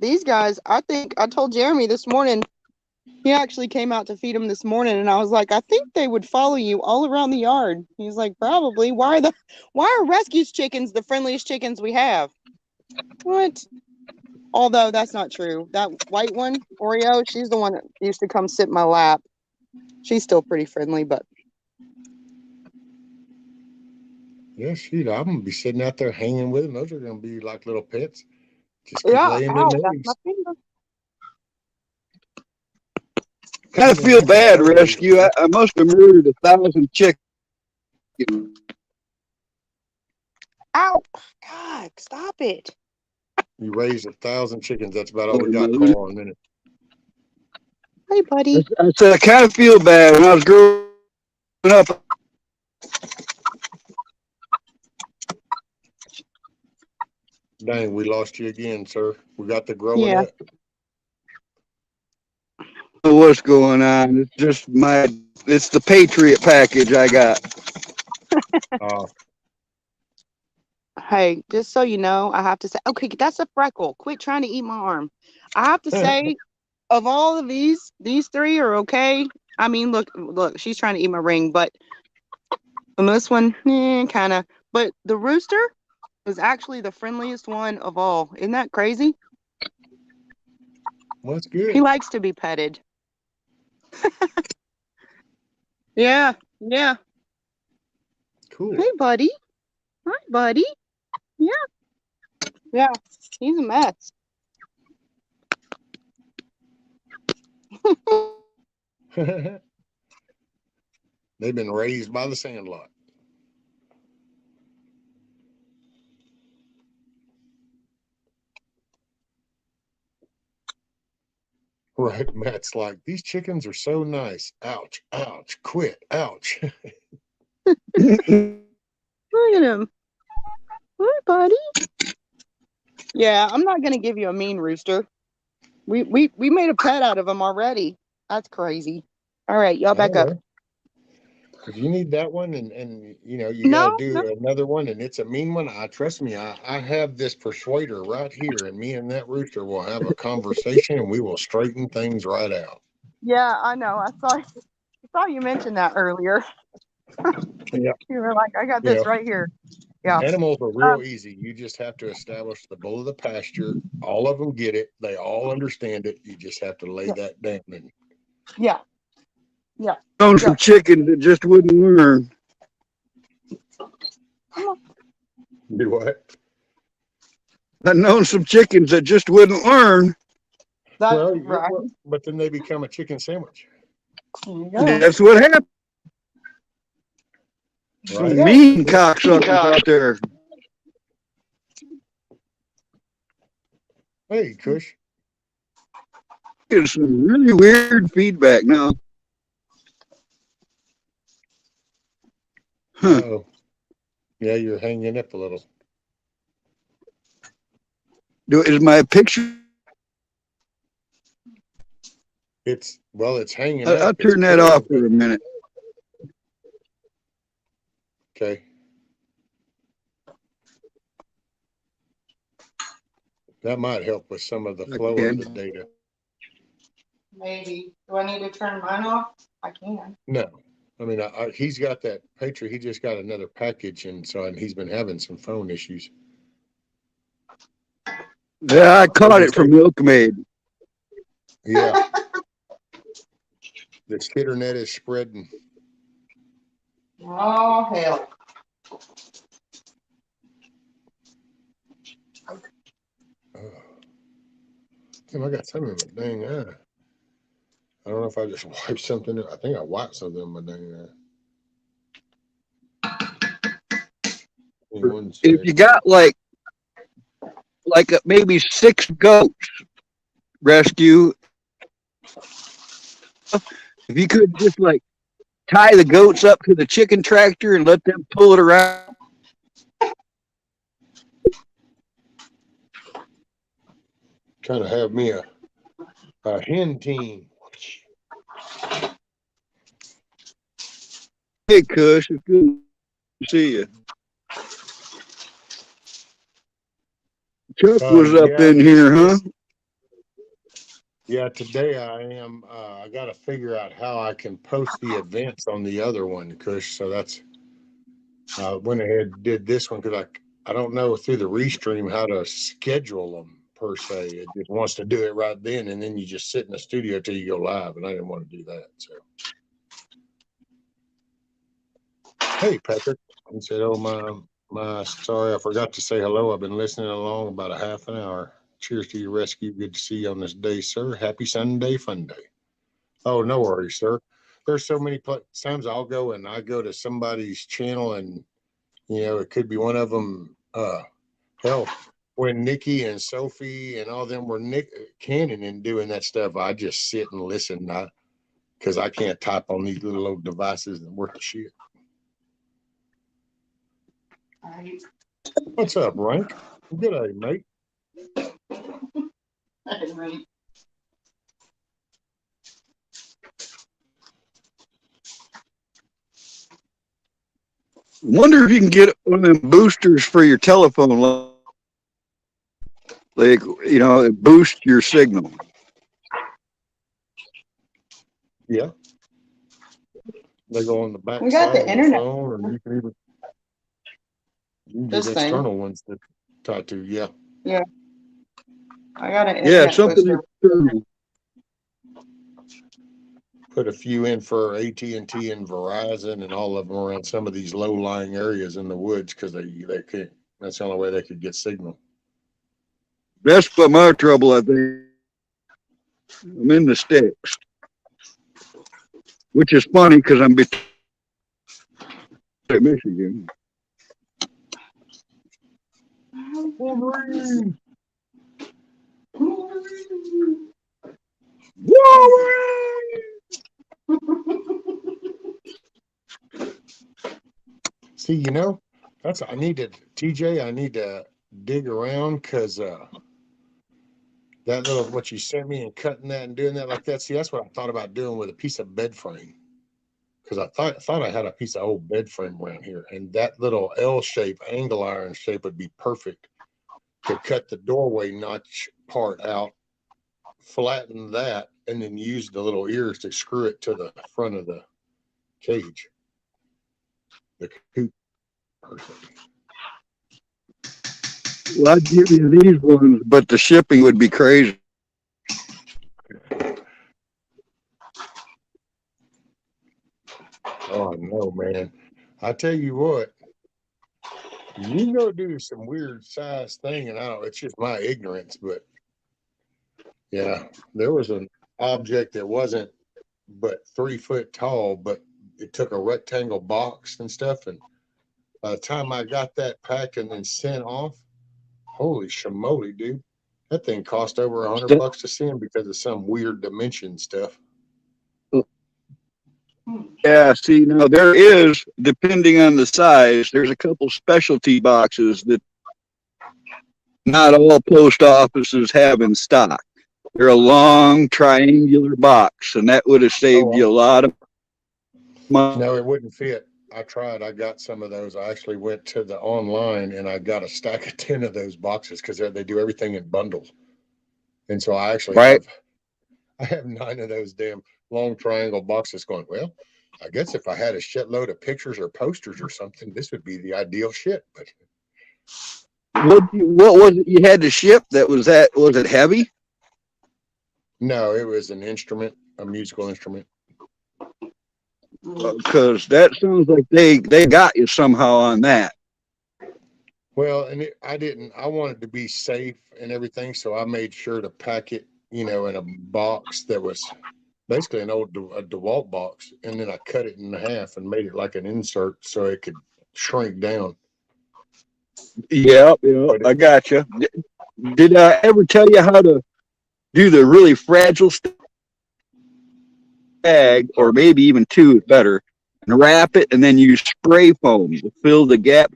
[SPEAKER 3] these guys, I think, I told Jeremy this morning, he actually came out to feed them this morning, and I was like, I think they would follow you all around the yard. He's like, probably. Why are rescue chickens the friendliest chickens we have? What? Although that's not true. That white one, Oreo, she's the one that used to come sit in my lap. She's still pretty friendly, but
[SPEAKER 2] Yeah, shoot, I'm gonna be sitting out there hanging with them. Those are gonna be like little pets. Just keep
[SPEAKER 3] yeah,
[SPEAKER 2] laying
[SPEAKER 3] ow,
[SPEAKER 2] them
[SPEAKER 3] that's my
[SPEAKER 2] eggs.
[SPEAKER 3] finger.
[SPEAKER 5] Kind of feel bad, Rescue. I must have murdered 1,000 chickens.
[SPEAKER 3] Ow! God, stop it.
[SPEAKER 2] You raised 1,000 chickens. That's about all we got. Call on a minute.
[SPEAKER 3] Hey, buddy.
[SPEAKER 5] I said I kind of feel bad when I was growing up.
[SPEAKER 2] Dang, we lost you again, sir. We got the growing
[SPEAKER 3] Yeah.
[SPEAKER 2] up.
[SPEAKER 5] What's going on? It's just it's the Patriot package I got.
[SPEAKER 3] Hey, just so you know, I have to say, okay, that's a freckle. Quit trying to eat my arm. I have to say, of all of these three are okay. I mean, look, she's trying to eat my ring, but on this one, kind of. But the rooster is actually the friendliest one of all. Isn't that crazy?
[SPEAKER 2] Well, that's good.
[SPEAKER 3] He likes to be petted. Yeah.
[SPEAKER 2] Cool.
[SPEAKER 3] Hey, buddy. Hi, buddy. Yeah. He's a mess.
[SPEAKER 2] They've been raised by the SandLot. Right, Matt's like, these chickens are so nice. Ouch, ouch, quit, ouch.
[SPEAKER 3] Look at him. Hi, buddy. Yeah, I'm not gonna give you a mean rooster. We made a pet out of him already. That's crazy. All right, y'all back up.
[SPEAKER 2] If you need that one and you know you gotta do another one and it's a mean one, trust me, I have this persuader right here, and me and that rooster will have a conversation and we will straighten things right out.
[SPEAKER 3] Yeah, I know. I saw you mention that earlier.
[SPEAKER 2] Yeah.
[SPEAKER 3] You were like, I got this right here. Yeah.
[SPEAKER 2] Animals are real easy. You just have to establish the bull of the pasture. All of them get it. They all understand it. You just have to lay that down. And
[SPEAKER 3] yeah.
[SPEAKER 5] Own some chickens that just wouldn't learn.
[SPEAKER 2] do what?
[SPEAKER 5] I known some chickens that just wouldn't learn.
[SPEAKER 3] That's right.
[SPEAKER 2] But then they become a chicken sandwich.
[SPEAKER 5] That's what happened.
[SPEAKER 2] Right.
[SPEAKER 5] Some mean cocksuckers out there.
[SPEAKER 2] Hey, Kush.
[SPEAKER 5] Getting some really weird feedback now. Huh.
[SPEAKER 2] Uh-oh. Yeah, you're hanging up a little.
[SPEAKER 5] Is my picture?
[SPEAKER 2] It's hanging up.
[SPEAKER 5] I'll turn that off for a minute.
[SPEAKER 2] Okay. That might help with some of the flow of the data.
[SPEAKER 3] Maybe. Do I need to turn mine off? I can.
[SPEAKER 2] No. I mean, he's got that Patriot. He just got another package, and he's been having some phone issues.
[SPEAKER 5] Yeah, I caught it from Milkmaid.
[SPEAKER 2] Yeah. The internet is spreading.
[SPEAKER 3] Oh, hell.
[SPEAKER 2] Oh. Damn, I got something in my dang eye. I don't know if I just wiped something. I think I wiped something in my dang eye.
[SPEAKER 5] If you got like maybe 6 goats, Rescue, if you could just like tie the goats up to the chicken tractor and let them pull it around.
[SPEAKER 2] Trying to have me a hen team.
[SPEAKER 5] Hey, Kush, it's good to see you. Chuck was up in here, huh?
[SPEAKER 2] Yeah, today I am. I got to figure out how I can post the events on the other one, Kush. So that's went ahead and did this one because I don't know through the Restream how to schedule them per se. It just wants to do it right then, and then you just sit in the studio till you go live. And I didn't want to do that. So, hey, Patrick, he said, "Oh my, sorry, I forgot to say hello. I've been listening along about a half an hour. Cheers to your rescue. Good to see you on this day, sir. Happy Sunday, fun day." Oh, no worries, sir. There's so many times I'll go and I go to somebody's channel, and it could be one of them. Hell, when Nikki and Sophie and all them were Cannon and doing that stuff, I just sit and listen, because I can't type on these little old devices and worth the shit.
[SPEAKER 3] All right.
[SPEAKER 2] What's up, Rank? G'day, mate.
[SPEAKER 3] Right.
[SPEAKER 5] Wonder if you can get one of them boosters for your telephone, like it boosts your signal.
[SPEAKER 2] Yeah. They go on the back
[SPEAKER 3] We got
[SPEAKER 2] side
[SPEAKER 3] the
[SPEAKER 2] of the
[SPEAKER 3] internet.
[SPEAKER 2] phone, or you can
[SPEAKER 3] This
[SPEAKER 2] get
[SPEAKER 3] thing.
[SPEAKER 2] external ones to talk to. Yeah.
[SPEAKER 3] Yeah. I got an
[SPEAKER 5] Yeah,
[SPEAKER 3] internet
[SPEAKER 5] something
[SPEAKER 3] booster.
[SPEAKER 5] external.
[SPEAKER 2] Put a few in for AT&T and Verizon, and all of them around some of these low-lying areas in the woods, because they can't. That's the only way they could get signal.
[SPEAKER 5] That's what my trouble, I think. I'm in the sticks, which is funny because I'm between Michigan.
[SPEAKER 2] Wolverine! See, that's I need to TJ. I need to dig around, because that little what you sent me and cutting that and doing that like that. See, that's what I thought about doing with a piece of bed frame, because I thought I had a piece of old bed frame around here, and that little L shape, angle iron shape would be perfect to cut the doorway notch part out, flatten that, and then use the little ears to screw it to the front of the cage. The coop.
[SPEAKER 5] Well, I'd give you these ones, but the shipping would be crazy.
[SPEAKER 2] Oh no, man! I tell you what, you go do some weird size thing, and I don't. It's just my ignorance, but yeah, there was an object that wasn't but 3 foot tall, but it took a rectangle box and stuff, and by the time I got that packed and then sent off, holy shamoly, dude. That thing cost over $100 to send because of some weird dimension stuff.
[SPEAKER 5] Yeah, see, now there is, depending on the size, there's a couple specialty boxes that not all post offices have in stock. They're a long triangular box, and that would have saved you a lot of money.
[SPEAKER 2] No, it wouldn't fit. I tried. I got some of those. I actually went to the online and I got a stack of 10 of those boxes, because they do everything in bundles. And so I actually
[SPEAKER 5] Right.
[SPEAKER 2] have 9 of those damn long triangle boxes going, well, I guess if I had a shitload of pictures or posters or something, this would be the ideal shit. But
[SPEAKER 5] What was it you had to ship? Was it heavy?
[SPEAKER 2] no, it was an instrument, a musical instrument.
[SPEAKER 5] Because that sounds like they got you somehow on that.
[SPEAKER 2] Well, and I wanted to be safe and everything, so I made sure to pack it, in a box that was basically an old DeWalt box, and then I cut it in half and made it like an insert so it could shrink down.
[SPEAKER 5] Yeah, I got you. Did I ever tell you how to do the really fragile bag, or maybe even two is better, and wrap it, and then use spray foam to fill the gap?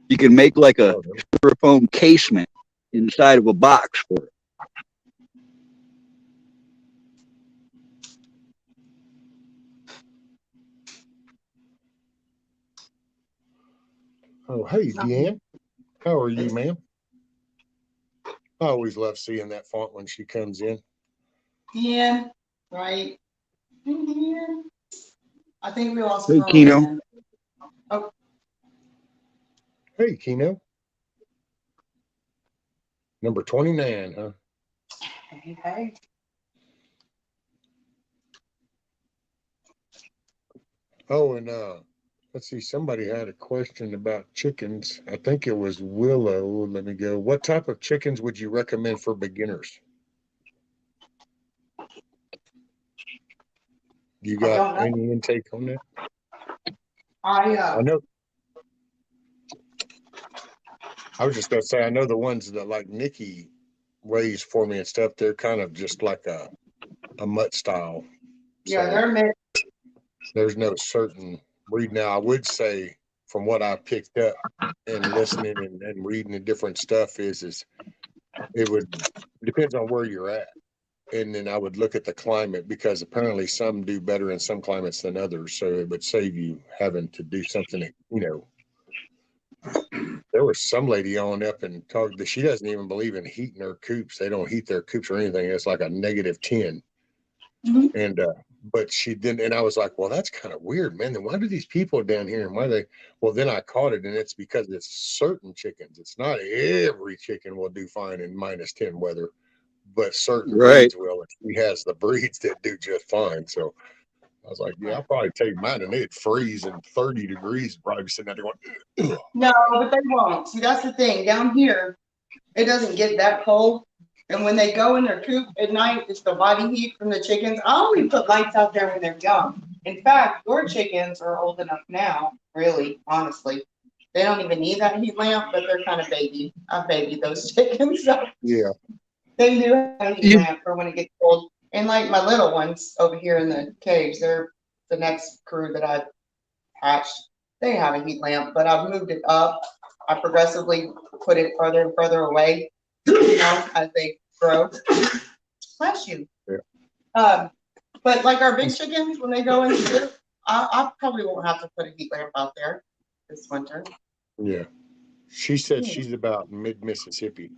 [SPEAKER 5] You can make like a styrofoam casement inside of a box for it.
[SPEAKER 2] Oh, hey, Deanne. How are you, ma'am? I always love seeing that font when she comes in.
[SPEAKER 3] Yeah, right. Yeah. I think we lost
[SPEAKER 5] Hey,
[SPEAKER 3] Carl
[SPEAKER 5] Kino.
[SPEAKER 3] again. Oh,
[SPEAKER 2] Hey, Kino. Number 29, huh?
[SPEAKER 3] Hey.
[SPEAKER 2] Oh, and let's see, somebody had a question about chickens. I think it was Willow. Let me go. What type of chickens would you recommend for beginners? You
[SPEAKER 3] I
[SPEAKER 2] got
[SPEAKER 3] don't know.
[SPEAKER 2] any intake on that?
[SPEAKER 3] I
[SPEAKER 2] I know. I was just gonna say, I know the ones that like Nikki raised for me and stuff. They're kind of just like a mutt style.
[SPEAKER 3] yeah,
[SPEAKER 2] So
[SPEAKER 3] they're mixed.
[SPEAKER 2] there's no certain breed. Now, I would say from what I picked up and listening and reading the different stuff is it would depends on where you're at. And then I would look at the climate because apparently some do better in some climates than others. So it would save you having to do something that, there was some lady on up and talked that she doesn't even believe in heating her coops. They don't heat their coops or anything. It's like a -10.
[SPEAKER 3] Mhm.
[SPEAKER 2] And but she didn't, and I was like, well, that's kind of weird, man. Then why do these people down here and why they well then I caught it, and it's because it's certain chickens. It's not every chicken will do fine in -10 weather, but certain
[SPEAKER 5] Right.
[SPEAKER 2] breeds will, and she has the breeds that do just fine. So I was like, yeah, I'll probably take mine, and it'd freeze in 30 degrees, probably be sitting there going, ugh.
[SPEAKER 3] No, but they won't. See, that's the thing. Down here, it doesn't get that cold. And when they go in their coop at night, it's the body heat from the chickens. I only put lights out there when they're young. In fact, your chickens are old enough now, really, honestly. They don't even need that heat lamp, but they're kind of baby. I babied those chickens. So
[SPEAKER 2] Yeah,
[SPEAKER 3] they do have a heat
[SPEAKER 5] You,
[SPEAKER 3] lamp for when it gets cold. And like my little ones over here in the caves, they're the next crew that I hatched. They have a heat lamp, but I've moved it up. I progressively put it further and further away, as they grow. Bless you.
[SPEAKER 2] yeah,
[SPEAKER 3] But like our big chickens, when they go in the coop, I probably won't have to put a heat lamp out there this winter.
[SPEAKER 2] yeah. She said
[SPEAKER 3] Hmm.
[SPEAKER 2] she's about mid-Mississippi.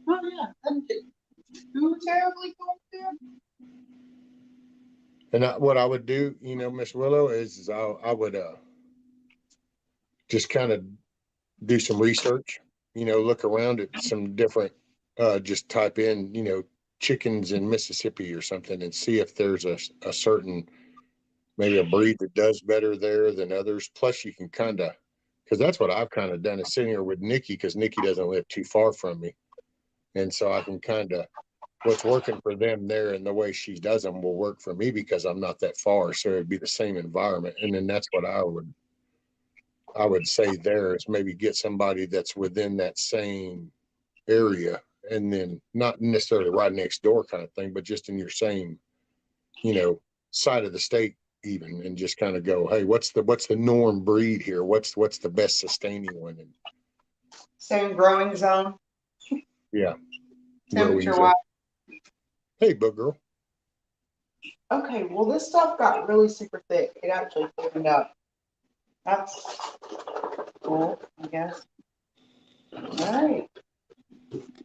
[SPEAKER 3] Oh yeah, that didn't do terribly cold there.
[SPEAKER 2] And what I would do, Miss Willow, is I would just kind of do some research, look around at some different, just type in, chickens in Mississippi or something and see if there's a certain, maybe a breed that does better there than others. Plus, you can kind of, because that's what I've kind of done is sitting here with Nikki because Nikki doesn't live too far from me. And so I can kind of, what's working for them there and the way she does them will work for me because I'm not that far. So it'd be the same environment. And then that's what I would say there is maybe get somebody that's within that same area and then not necessarily right next door kind of thing, but just in your same, side of the state even, and just kind of go, hey, what's the norm breed here? What's the best sustaining one? And
[SPEAKER 3] Same growing zone,
[SPEAKER 2] yeah, grow
[SPEAKER 3] temperature
[SPEAKER 2] easily.
[SPEAKER 3] wise.
[SPEAKER 2] Hey, bug girl.
[SPEAKER 3] Okay, well this stuff got really super thick. It actually thinned up. That's cool, I guess. All right.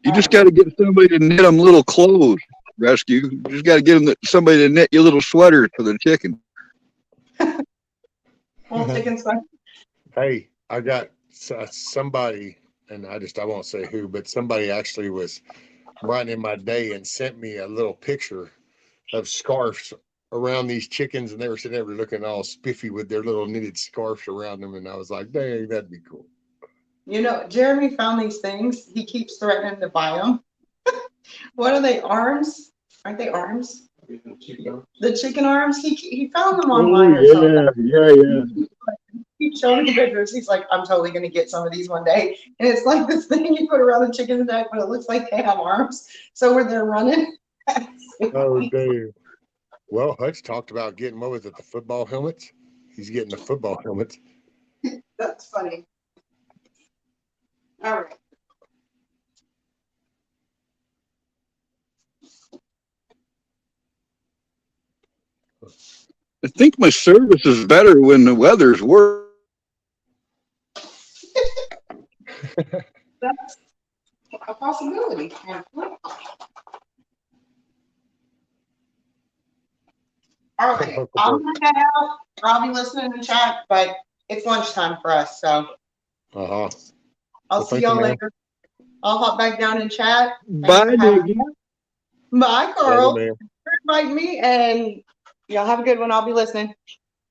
[SPEAKER 5] you just got to get somebody to knit them little clothes. Rescue. You just got to get somebody to knit you little sweaters for the chicken.
[SPEAKER 3] Well, chicken sweat.
[SPEAKER 2] Hey, I got somebody, and I won't say who, but somebody actually was writing in my day and sent me a little picture of scarves around these chickens, and they were sitting there looking all spiffy with their little knitted scarves around them, and I was like, dang, that'd be cool.
[SPEAKER 3] Jeremy found these things. He keeps threatening to buy them. What are they? Arms? Aren't they arms? The chicken arms? He found them online or something.
[SPEAKER 5] yeah.
[SPEAKER 3] He keeps showing me pictures. He's like, I'm totally gonna get some of these one day. And it's like this thing you put around the chicken's neck, but it looks like they have arms. So when they're running.
[SPEAKER 2] Oh, damn. Well, Hutch talked about getting, what was it, the football helmets? He's getting the football helmets.
[SPEAKER 3] That's funny. All right.
[SPEAKER 5] I think my service is better when the weather's worse.
[SPEAKER 3] That's a possibility. All right, I'm gonna head out. I'll be listening to the chat, but it's lunchtime for us, so
[SPEAKER 2] Uh-huh.
[SPEAKER 3] I'll
[SPEAKER 2] Well,
[SPEAKER 3] see
[SPEAKER 2] thank you,
[SPEAKER 3] y'all
[SPEAKER 2] ma'am.
[SPEAKER 3] later. I'll hop back down and chat.
[SPEAKER 5] Bye, Nikki.
[SPEAKER 3] Bye, Carl.
[SPEAKER 2] Later, ma'am.
[SPEAKER 3] For inviting me, and y'all have a good one. I'll be listening.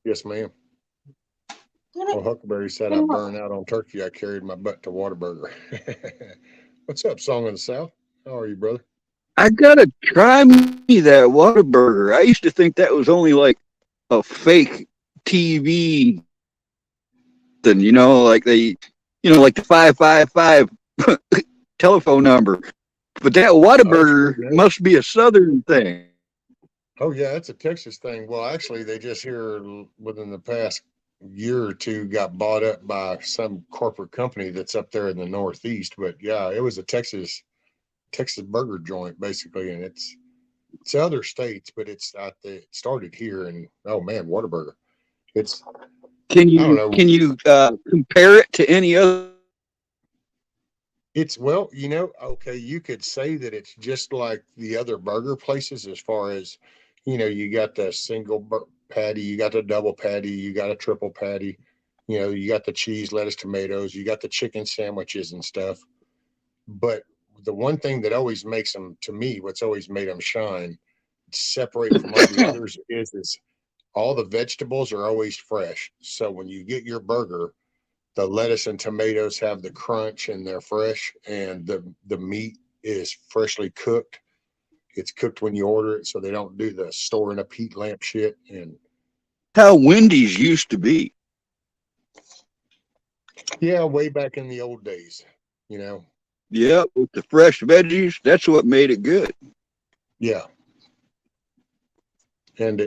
[SPEAKER 2] Yes, ma'am. Well, Huckleberry said I burned out on turkey. I carried my butt to Whataburger. What's up, Song of the South? How are you, brother?
[SPEAKER 5] I gotta try me that Whataburger. I used to think that was only like a fake TV thing, like like the 555 telephone number. But that Whataburger must be a Southern thing.
[SPEAKER 2] Oh, yeah, it's a Texas thing. Well, actually, they just here within the past year or two got bought up by some corporate company that's up there in the Northeast. But yeah, it was a Texas burger joint basically, and it's other states, but it started here. And oh man, Whataburger! It's
[SPEAKER 5] Can
[SPEAKER 2] I don't know.
[SPEAKER 5] you compare it to any other?
[SPEAKER 2] It's okay, you could say that it's just like the other burger places as far as, you got the single patty, you got the double patty, you got a triple patty, you got the cheese, lettuce, tomatoes, you got the chicken sandwiches and stuff. But the one thing that always makes them, to me, what's always made them shine, separate from all the others, is all the vegetables are always fresh. So when you get your burger, the lettuce and tomatoes have the crunch and they're fresh, and the meat is freshly cooked. It's cooked when you order it, so they don't do the storing up heat lamp shit. And
[SPEAKER 5] how Wendy's used to be.
[SPEAKER 2] Yeah, way back in the old days,
[SPEAKER 5] Yeah, with the fresh veggies, that's what made it good.
[SPEAKER 2] Yeah. And you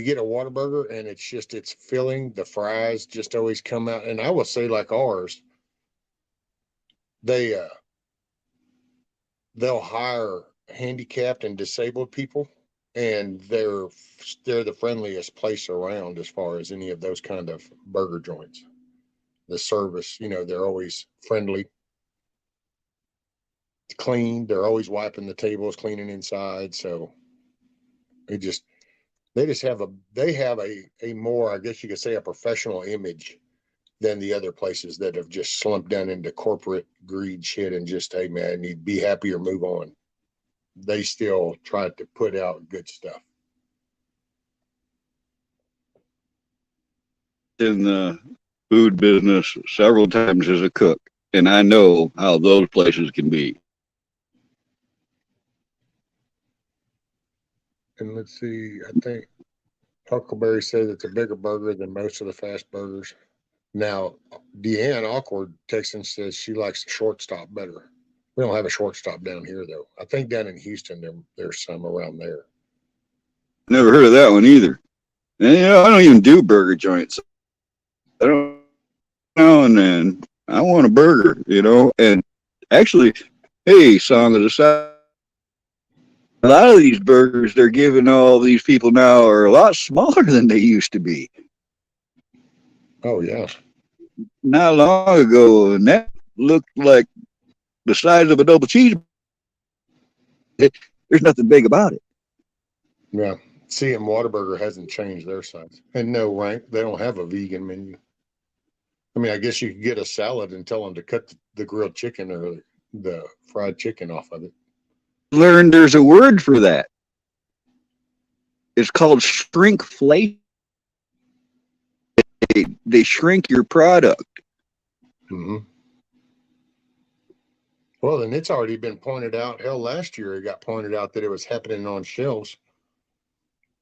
[SPEAKER 2] get a Whataburger, and it's filling. The fries just always come out. And I will say, like ours, they'll hire handicapped and disabled people, and they're the friendliest place around as far as any of those kind of burger joints. The service, they're always friendly, clean. They're always wiping the tables, cleaning inside. So they just have a more, I guess you could say, a professional image than the other places that have just slumped down into corporate greed shit and just, hey man, you be happy or move on. They still try to put out good stuff.
[SPEAKER 5] In the food business several times as a cook, and I know how those places can be.
[SPEAKER 2] And let's see, I think Huckleberry says it's a bigger burger than most of the fast burgers. Now, Deanne Awkward Texan says she likes the shortstop better. We don't have a shortstop down here though. I think down in Houston there's some around there.
[SPEAKER 5] Never heard of that one either. And I don't even do burger joints. I don't know, and then I want a burger, and actually, hey, Song of the South, a lot of these burgers they're giving all these people now are a lot smaller than they used to be.
[SPEAKER 2] Oh yeah.
[SPEAKER 5] Not long ago, and that looked like the size of a double cheeseburger. There's nothing big about it.
[SPEAKER 2] Yeah. See, and Whataburger hasn't changed their size. And no, Rank, they don't have a vegan menu. I mean, I guess you could get a salad and tell them to cut the grilled chicken or the fried chicken off of it.
[SPEAKER 5] Learned there's a word for that. It's called shrinkflation. They shrink your product.
[SPEAKER 2] Mm-hmm. Well, then it's already been pointed out. Hell, last year it got pointed out that it was happening on shelves.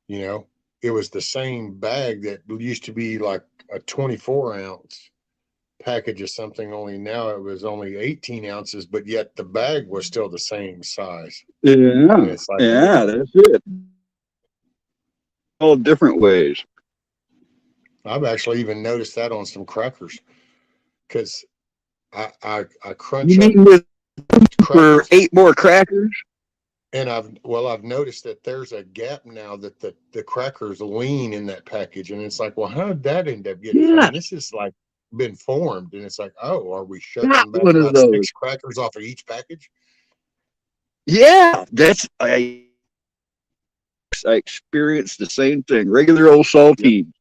[SPEAKER 2] It was the same bag that used to be like a 24-ounce package of something, only now it was only 18 ounces, but yet the bag was still the same size.
[SPEAKER 5] Yeah,
[SPEAKER 2] it's like,
[SPEAKER 5] yeah, that's it. All different ways.
[SPEAKER 2] I've actually even noticed that on some crackers, because I crunch
[SPEAKER 5] you
[SPEAKER 2] up
[SPEAKER 5] mean with
[SPEAKER 2] crackers,
[SPEAKER 5] for 8 more crackers.
[SPEAKER 2] And I've noticed that there's a gap now that the crackers lean in that package, and it's like, well, how did that end up getting? I mean, this is like been formed, and it's like, oh, are we shucking back about 6 crackers off of each package?
[SPEAKER 5] Yeah, I experienced the same thing. Regular old saltine.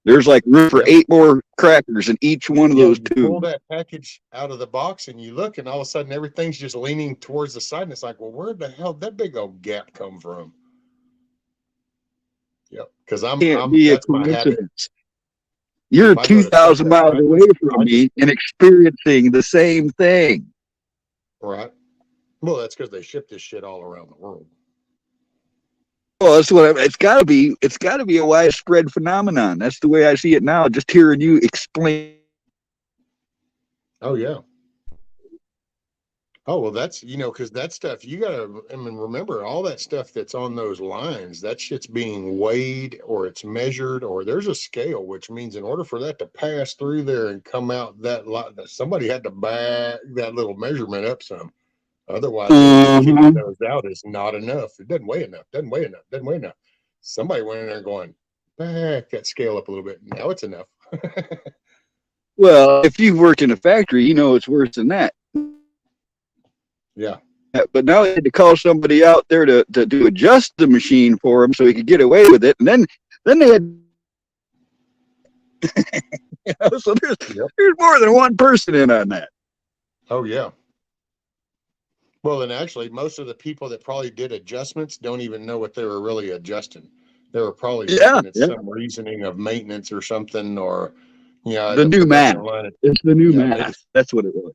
[SPEAKER 5] There's like room for
[SPEAKER 2] Yep.
[SPEAKER 5] 8 more crackers in each one of
[SPEAKER 2] Yeah,
[SPEAKER 5] those
[SPEAKER 2] you pull
[SPEAKER 5] tubes.
[SPEAKER 2] that package out of the box and you look, and all of a sudden everything's just leaning towards the side, and it's like, well, where the hell did that big old gap come from? Yep, because
[SPEAKER 5] Can't be a
[SPEAKER 2] that's my habit.
[SPEAKER 5] coincidence. You're
[SPEAKER 2] If I go to set
[SPEAKER 5] 2,000
[SPEAKER 2] that
[SPEAKER 5] miles away
[SPEAKER 2] breakfast,
[SPEAKER 5] from me and experiencing the same thing.
[SPEAKER 2] right. Well, that's because they ship this shit all around the world.
[SPEAKER 5] Well, that's what it's got to be. It's got to be a widespread phenomenon. That's the way I see it now. Just hearing you explain.
[SPEAKER 2] Oh yeah. Oh well, that's because that stuff you gotta. I mean, remember all that stuff that's on those lines. That shit's being weighed, or it's measured, or there's a scale, which means in order for that to pass through there and come out that lot, somebody had to back that little measurement up some. Otherwise, what they're kicking those out is not enough. It doesn't weigh enough. Doesn't weigh enough. Doesn't weigh enough. Somebody went in there going, back that scale up a little bit. Now it's enough.
[SPEAKER 5] Well, if you've worked in a factory, you know it's worse than that.
[SPEAKER 2] Yeah.
[SPEAKER 5] But now they had to call somebody out there to adjust the machine for him so he could get away with it, and then they had. So there's more than one person in on that.
[SPEAKER 2] Oh yeah. Well, and actually, most of the people that probably did adjustments don't even know what they were really adjusting. They were probably thinking it's some reasoning of maintenance or something, or
[SPEAKER 5] the new math. It's the new math. That's what it was.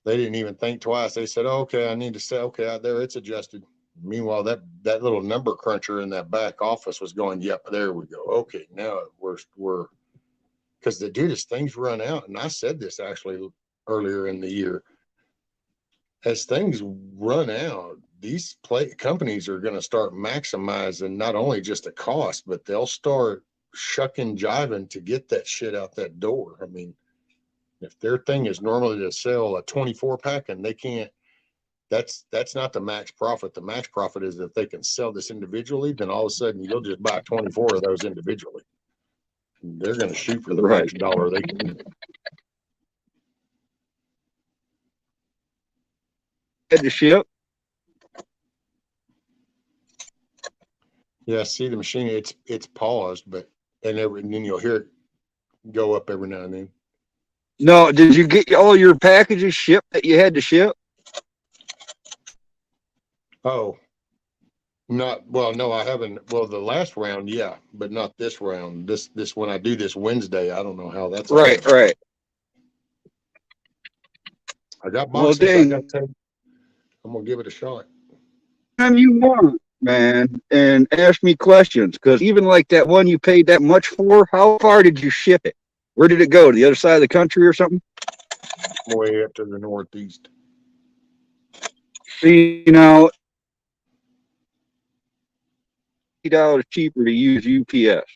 [SPEAKER 2] They didn't even think twice. They said, oh, "Okay, I need to say, okay, out there, it's adjusted." Meanwhile, that little number cruncher in that back office was going, "Yep, there we go. Okay, now we're because the dude, as things run out." And I said this actually earlier in the year. As things run out, these companies are going to start maximizing not only just the cost, but they'll start shucking jiving to get that shit out that door. I mean, if their thing is normally to sell a 24 pack and they can't, that's not the max profit. The max profit is if they can sell this individually, then all of a sudden you'll just buy 24 of those individually. They're going to shoot for the next dollar they can.
[SPEAKER 5] The ship.
[SPEAKER 2] Yeah, see the machine. It's paused, but and then you'll hear it go up every now and then.
[SPEAKER 5] No, did you get all your packages shipped that you had to ship?
[SPEAKER 2] Oh, no, I haven't. Well, the last round, yeah, but not this round. This when I do this Wednesday, I don't know how that's
[SPEAKER 5] right.
[SPEAKER 2] I got boxes.
[SPEAKER 5] Well,
[SPEAKER 2] I got 10. I'm gonna give it a shot.
[SPEAKER 5] Time you want, man, and ask me questions, because even like that one you paid that much for, how far did you ship it? Where did it go? To the other side of the country or something?
[SPEAKER 2] Way up to the northeast.
[SPEAKER 5] See, now, $80 cheaper to use UPS.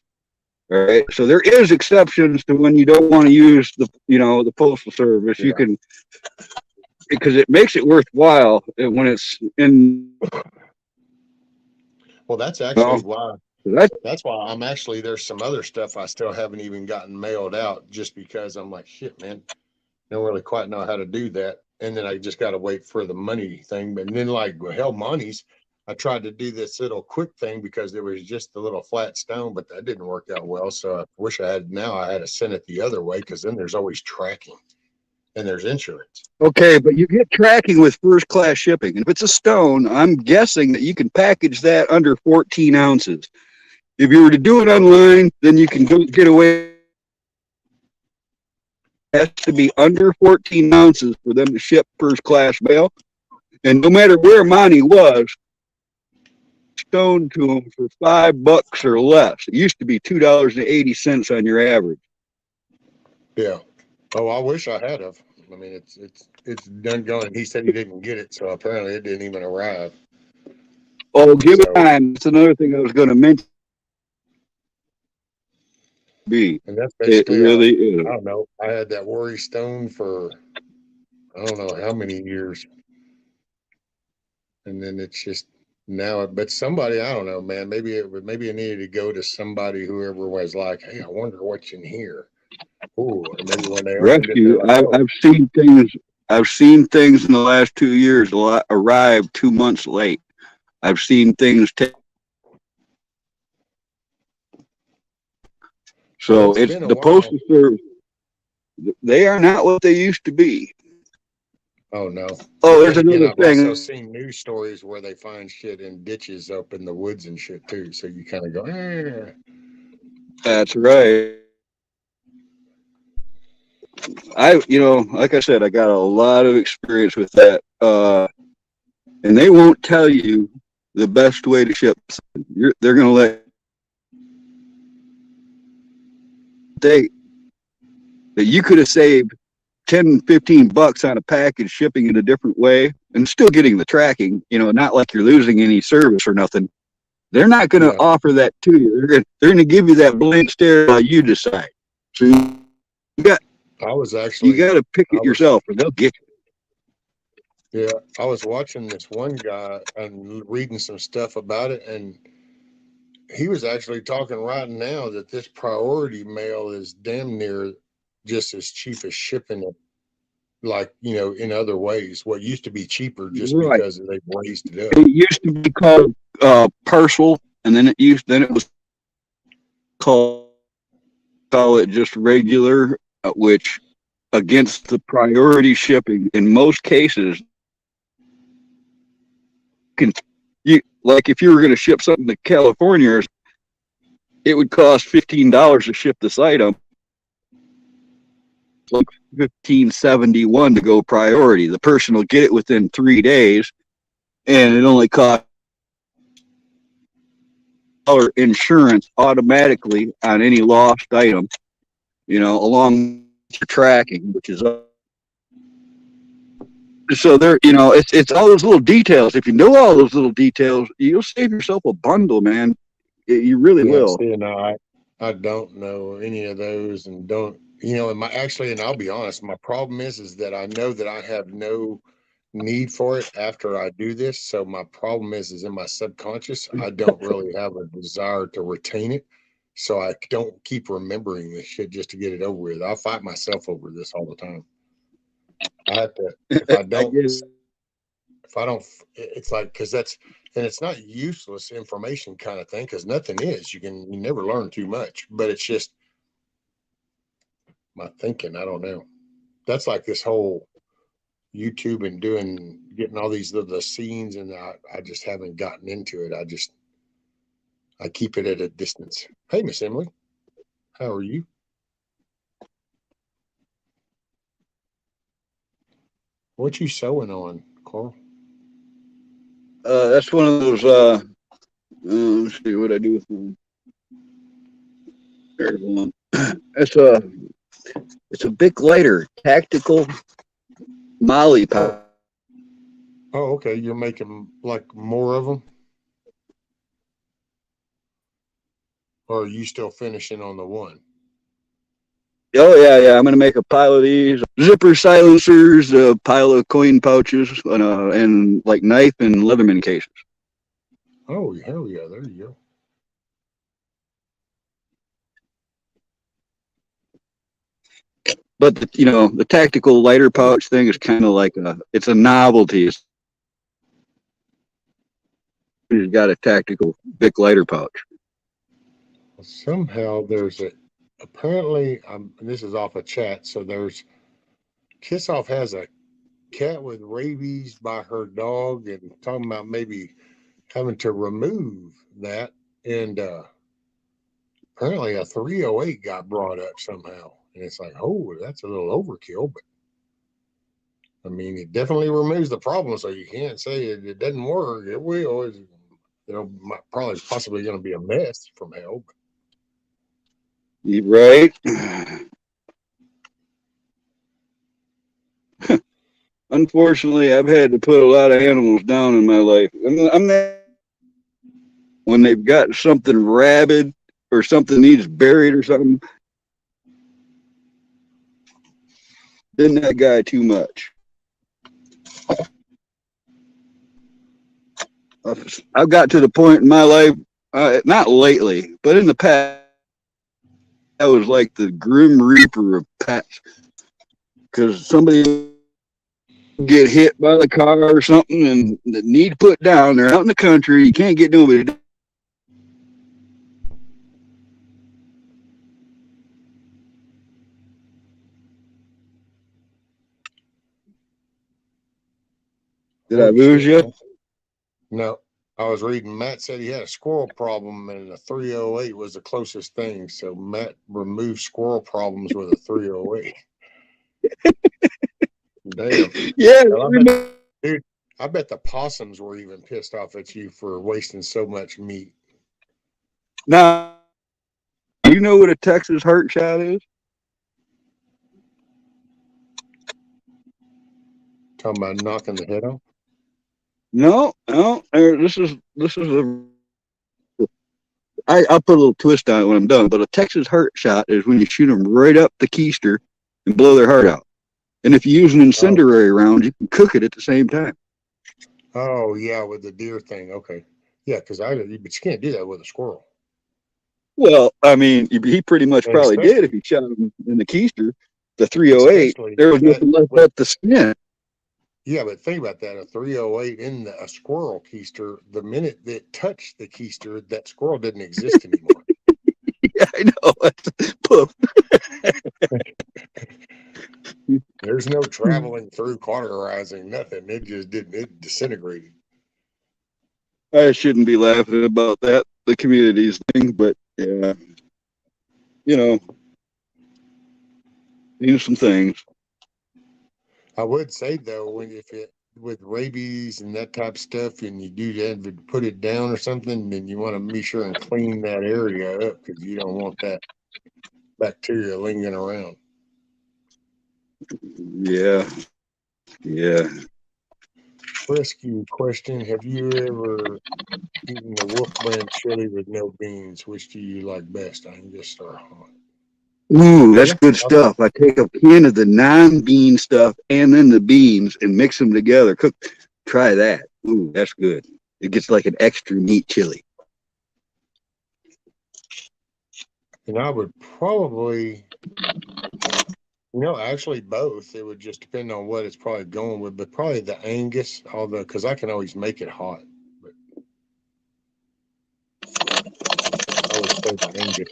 [SPEAKER 5] All right, so there is exceptions to when you don't want to use the postal service. You can, because it makes it worthwhile when it's in.
[SPEAKER 2] Well, that's actually why. That's why I'm actually, there's some other stuff I still haven't even gotten mailed out, just because I'm like, shit, man, I don't really quite know how to do that. And then I just got to wait for the money thing. But then, like, hell, Monty's, I tried to do this little quick thing because there was just a little flat stone, but that didn't work out well. So I wish I had to send it the other way, because then there's always tracking and there's insurance.
[SPEAKER 5] Okay, but you get tracking with first class shipping. And if it's a stone, I'm guessing that you can package that under 14 ounces. If you were to do it online, then you can get away. It has to be under 14 ounces for them to ship first class mail. And no matter where Monty was, stone to them for $5 or less. It used to be $2.80 on your average.
[SPEAKER 2] Yeah. Oh, I wish I had of. I mean, it's done going. He said he didn't get it, so apparently it didn't even arrive.
[SPEAKER 5] Oh, give it time. That's another thing I was going to mention.
[SPEAKER 2] And that's basically,
[SPEAKER 5] it really is.
[SPEAKER 2] I don't know. I had that worry stone for I don't know how many years, and then it's just now. But somebody, I don't know, man. Maybe it needed to go to somebody, whoever was like, hey, I wonder what's in here. Ooh, or maybe when they
[SPEAKER 5] rescue. I've seen things. I've seen things in the last 2 years arrive 2 months late. I've seen things take. So
[SPEAKER 2] It's
[SPEAKER 5] it's
[SPEAKER 2] been a
[SPEAKER 5] the
[SPEAKER 2] while.
[SPEAKER 5] postal service. They are not what they used to be.
[SPEAKER 2] Oh no.
[SPEAKER 5] Oh,
[SPEAKER 2] But
[SPEAKER 5] there's
[SPEAKER 2] then again,
[SPEAKER 5] another
[SPEAKER 2] I've also
[SPEAKER 5] thing.
[SPEAKER 2] seen news stories where they find shit in ditches up in the woods and shit too. So you kind of go, eh.
[SPEAKER 5] That's right. Like I said, I got a lot of experience with that. And they won't tell you the best way to ship. They're going to let they that you could have saved 10, 15 bucks on a package shipping it a different way and still getting the tracking, not like you're losing any service or nothing. They're not going to
[SPEAKER 2] Yeah.
[SPEAKER 5] offer that to you. They're going to give you that blank stare while you decide. So you got
[SPEAKER 2] I was
[SPEAKER 5] you
[SPEAKER 2] actually,
[SPEAKER 5] got to pick
[SPEAKER 2] I
[SPEAKER 5] it
[SPEAKER 2] was,
[SPEAKER 5] yourself, or they'll get you.
[SPEAKER 2] yeah, I was watching this one guy and reading some stuff about it, and he was actually talking right now that this priority mail is damn near just as cheap as shipping it, like, in other ways. What used to be cheaper just
[SPEAKER 5] Right.
[SPEAKER 2] because they've raised it up.
[SPEAKER 5] It used to be called parcel, and then it was call it just regular, which against the priority shipping in most cases can you like if you were going to ship something to California, it would cost $15 to ship this item, like $15.71 to go priority. The person will get it within 3 days, and it only costs insurance automatically on any lost item, along with tracking, which is so there. It's all those little details. If you know all those little details, you'll save yourself a bundle, man. You really
[SPEAKER 2] Yeah,
[SPEAKER 5] will.
[SPEAKER 2] see, no, I don't know any of those, and don't, and I'll be honest, my problem is that I know that I have no need for it after I do this. So my problem is in my subconscious, I don't really have a desire to retain it. So I don't keep remembering this shit just to get it over with. I fight myself over this all the time. I have to, if I
[SPEAKER 5] I
[SPEAKER 2] don't,
[SPEAKER 5] guess.
[SPEAKER 2] if I don't, it's like, cause and it's not useless information kind of thing. Cause nothing is, you never learn too much, but it's just my thinking. I don't know. That's like this whole YouTube and getting all these little scenes, and I just haven't gotten into it. I keep it at a distance. Hey, Miss Emily, how are you? What you sewing on, Carl?
[SPEAKER 5] That's one of those. Let's see what I do with them. There's one. It's a big lighter, tactical molly
[SPEAKER 2] Oh,
[SPEAKER 5] pop.
[SPEAKER 2] okay. You're making like more of them, or are you still finishing on the one?
[SPEAKER 5] Oh yeah. I'm gonna make a pile of these zipper silencers, a pile of coin pouches, and like knife and Leatherman cases.
[SPEAKER 2] Oh, hell yeah! There you go.
[SPEAKER 5] But the tactical lighter pouch thing is kind of like it's a novelty. You've got a tactical big lighter pouch.
[SPEAKER 2] Somehow there's apparently this is off a chat, so there's Kiss Off has a cat with rabies by her dog, and talking about maybe having to remove that, and apparently a 308 got brought up somehow, and it's like, oh, that's a little overkill, but I mean, it definitely removes the problem, so you can't say it doesn't work. It will. Probably possibly going to be a mess from hell.
[SPEAKER 5] Right. Unfortunately, I've had to put a lot of animals down in my life. I'm not, when they've got something rabid or something needs buried or something, then that guy too much. I've got to the point in my life, not lately, but in the past, I was like the grim reaper of pets because somebody get hit by the car or something and need put down. They're out in the country. You can't get nobody. Did I
[SPEAKER 2] Holy
[SPEAKER 5] lose
[SPEAKER 2] shit,
[SPEAKER 5] you?
[SPEAKER 2] man. No, I was reading. Matt said he had a squirrel problem, and a 308 was the closest thing. So Matt removed squirrel problems with a 308. Damn.
[SPEAKER 5] Yeah.
[SPEAKER 2] Well, I bet, dude, I bet the possums were even pissed off at you for wasting so much meat.
[SPEAKER 5] Now, you know what a Texas heart shot is?
[SPEAKER 2] Talking about knocking the head off.
[SPEAKER 5] No, no. This is a. I'll put a little twist on it when I'm done. But a Texas heart shot is when you shoot them right up the keister and blow their heart out. And if you use an incendiary round, you can cook it at the same time.
[SPEAKER 2] Oh yeah, with the deer thing. Okay. Yeah, because but you can't do that with a squirrel.
[SPEAKER 5] Well, I mean, he pretty much
[SPEAKER 2] And
[SPEAKER 5] probably did if
[SPEAKER 2] especially,
[SPEAKER 5] he shot him in the keister. The 308,
[SPEAKER 2] especially
[SPEAKER 5] there was
[SPEAKER 2] that
[SPEAKER 5] nothing left
[SPEAKER 2] with
[SPEAKER 5] but the skin.
[SPEAKER 2] yeah, but think about that. A 308 in a squirrel keister, the minute that touched the keister, that squirrel didn't exist anymore.
[SPEAKER 5] Yeah, I know. Poof.
[SPEAKER 2] There's no traveling through, cauterizing, nothing. It just didn't, it disintegrated.
[SPEAKER 5] I shouldn't be laughing about that, the communities thing, but yeah, you know some things.
[SPEAKER 2] I would say though, when if it with rabies and that type of stuff, and you do that to put it down or something, then you want to be sure and clean that area up because you don't want that bacteria lingering around.
[SPEAKER 5] Yeah, yeah.
[SPEAKER 2] Rescue question: have you ever eaten the Wolf Brand chili with no beans? Which do you like best? I can just start on.
[SPEAKER 5] Ooh, that's
[SPEAKER 2] Yeah,
[SPEAKER 5] good stuff. I take a can of the non-bean stuff and then the beans and mix them together. Cook, try that. Ooh, that's good. It gets like an extra meat chili.
[SPEAKER 2] and I would probably, actually both. It would just depend on what it's probably going with, but probably the Angus, although because I can always make it hot. But I would say the Angus.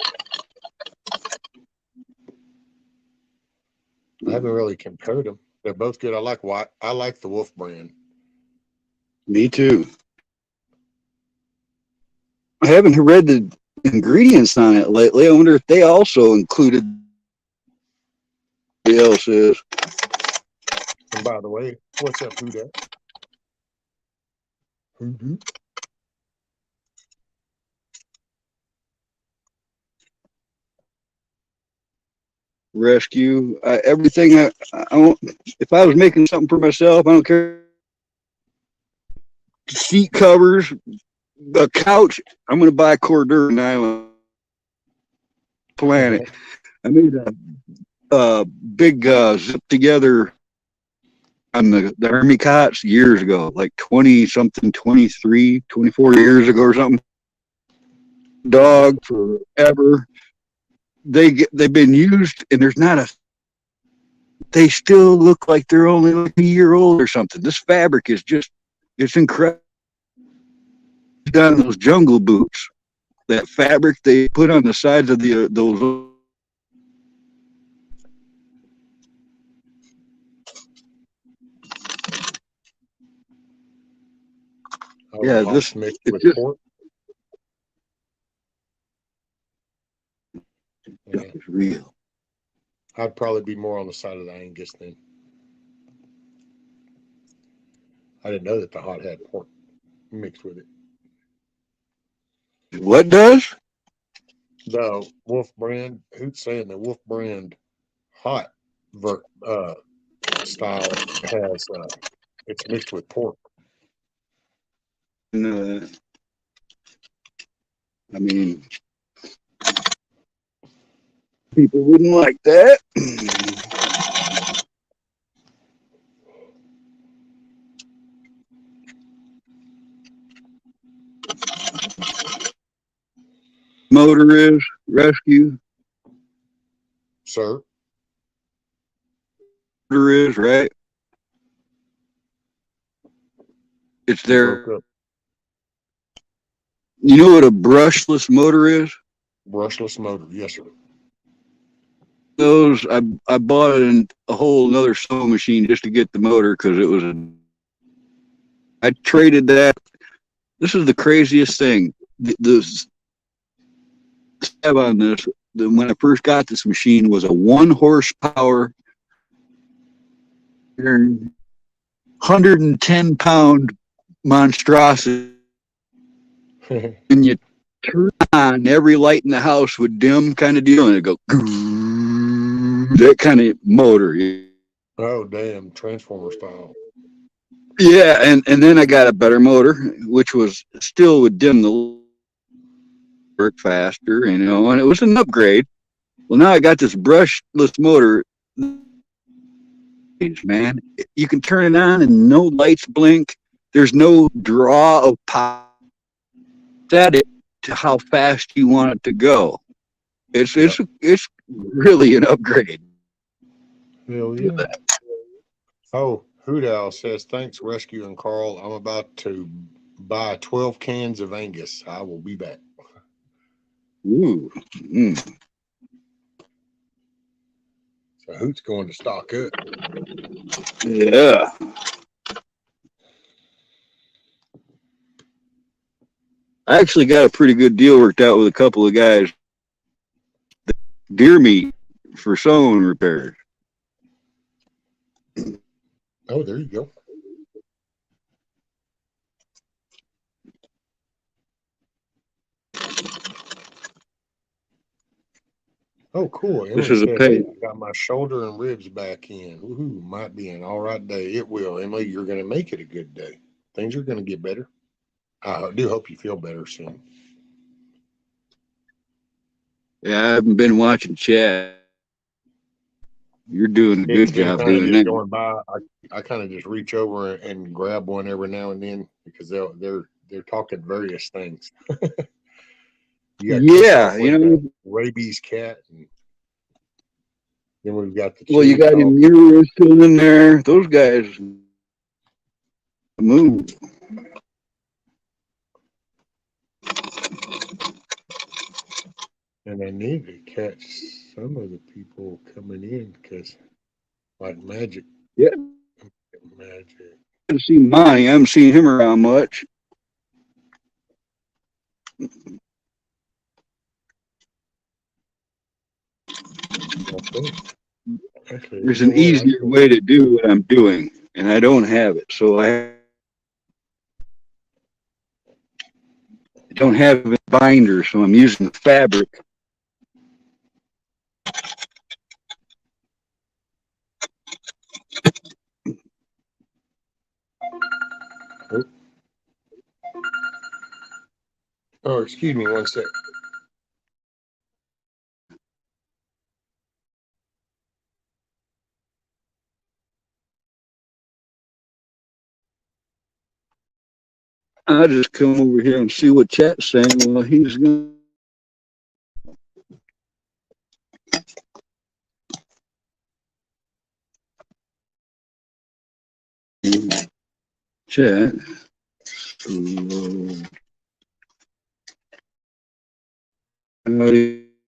[SPEAKER 2] I haven't really compared them. They're both good. I like the Wolf Brand.
[SPEAKER 5] Me too. I haven't read the ingredients on it lately. I wonder if they also included the else is.
[SPEAKER 2] And by the way, what's up, who that? Who?
[SPEAKER 5] Rescue. Everything I want. If I was making something for myself, I don't care. Seat covers, a couch. I'm going to buy Cordura Island Planet. I made a big zip together on the army cots years ago, like 20 something, 23, 24 years ago or something. Dog forever. They've been used, and there's not a. They still look like they're only like a year old or something. This fabric is it's incredible. Done those jungle boots, that fabric they put on the sides of those. Yeah,
[SPEAKER 2] Hops mixed with pork. Yeah.
[SPEAKER 5] It's real.
[SPEAKER 2] I'd probably be more on the side of the Angus then. I didn't know that the hot had pork mixed with it.
[SPEAKER 5] What does?
[SPEAKER 2] The Wolf Brand, who's saying the Wolf Brand hot style has it's mixed with pork.
[SPEAKER 5] I mean, people wouldn't like that. Motor is rescue.
[SPEAKER 2] Sir?
[SPEAKER 5] Motor is right. It's there. You know what a brushless motor is?
[SPEAKER 2] Brushless motor, yes, sir.
[SPEAKER 5] Those I bought a whole another sewing machine just to get the motor because it was I traded that. This is the craziest thing. The stab on this, when I first got this machine, was a 1 horsepower, 110-pound monstrosity. And you turn on, every light in the house would dim, kind of deal, and it'd go that kind of motor.
[SPEAKER 2] Oh, damn, transformer style.
[SPEAKER 5] Yeah, and then I got a better motor, which was still would dim the work faster, you know, and it was an upgrade. Well, now I got this brushless motor. Man, you can turn it on and no lights blink. There's no draw of power. Set it to how fast you want it to go. It's really an upgrade.
[SPEAKER 2] Hell yeah. Oh, Hoot Owl says, thanks, Rescue and Carl. I'm about to buy 12 cans of Angus. I will be back.
[SPEAKER 5] Ooh. Mm.
[SPEAKER 2] So Hoot's going to stock up.
[SPEAKER 5] Yeah. I actually got a pretty good deal worked out with a couple of guys. Deer meat for sewing repairs.
[SPEAKER 2] Oh, there you go. Oh, cool.
[SPEAKER 5] This
[SPEAKER 2] Emily
[SPEAKER 5] is a
[SPEAKER 2] said,
[SPEAKER 5] pay.
[SPEAKER 2] hey, I got my shoulder and ribs back in. Woohoo, might be an all right day. It will. Emily, you're going to make it a good day. Things are going to get better. I do hope you feel better soon.
[SPEAKER 5] Yeah, I haven't been watching chat. You're doing a
[SPEAKER 2] It's
[SPEAKER 5] good
[SPEAKER 2] been
[SPEAKER 5] job
[SPEAKER 2] kind of
[SPEAKER 5] doing
[SPEAKER 2] just
[SPEAKER 5] that.
[SPEAKER 2] going by. I kind of just reach over and grab one every now and then because they're talking various things. You got
[SPEAKER 5] Yeah,
[SPEAKER 2] Kissoff
[SPEAKER 5] you
[SPEAKER 2] with
[SPEAKER 5] know.
[SPEAKER 2] the rabies cat, and then we've got the
[SPEAKER 5] Well, you got
[SPEAKER 2] chainsaw.
[SPEAKER 5] Emir still in there. Those guys move.
[SPEAKER 2] And I need to catch some of the people coming in because, like Magic.
[SPEAKER 5] Yeah.
[SPEAKER 2] Magic.
[SPEAKER 5] I see Monty. I haven't seen him around much.
[SPEAKER 2] Actually,
[SPEAKER 5] There's
[SPEAKER 2] you
[SPEAKER 5] an
[SPEAKER 2] know what?
[SPEAKER 5] easier way to do what I'm doing, and I don't have it. So I don't have a binder, so I'm using fabric.
[SPEAKER 2] Oh, excuse me one sec.
[SPEAKER 5] I'll just come over here and see what chat's saying while he's going. Chat.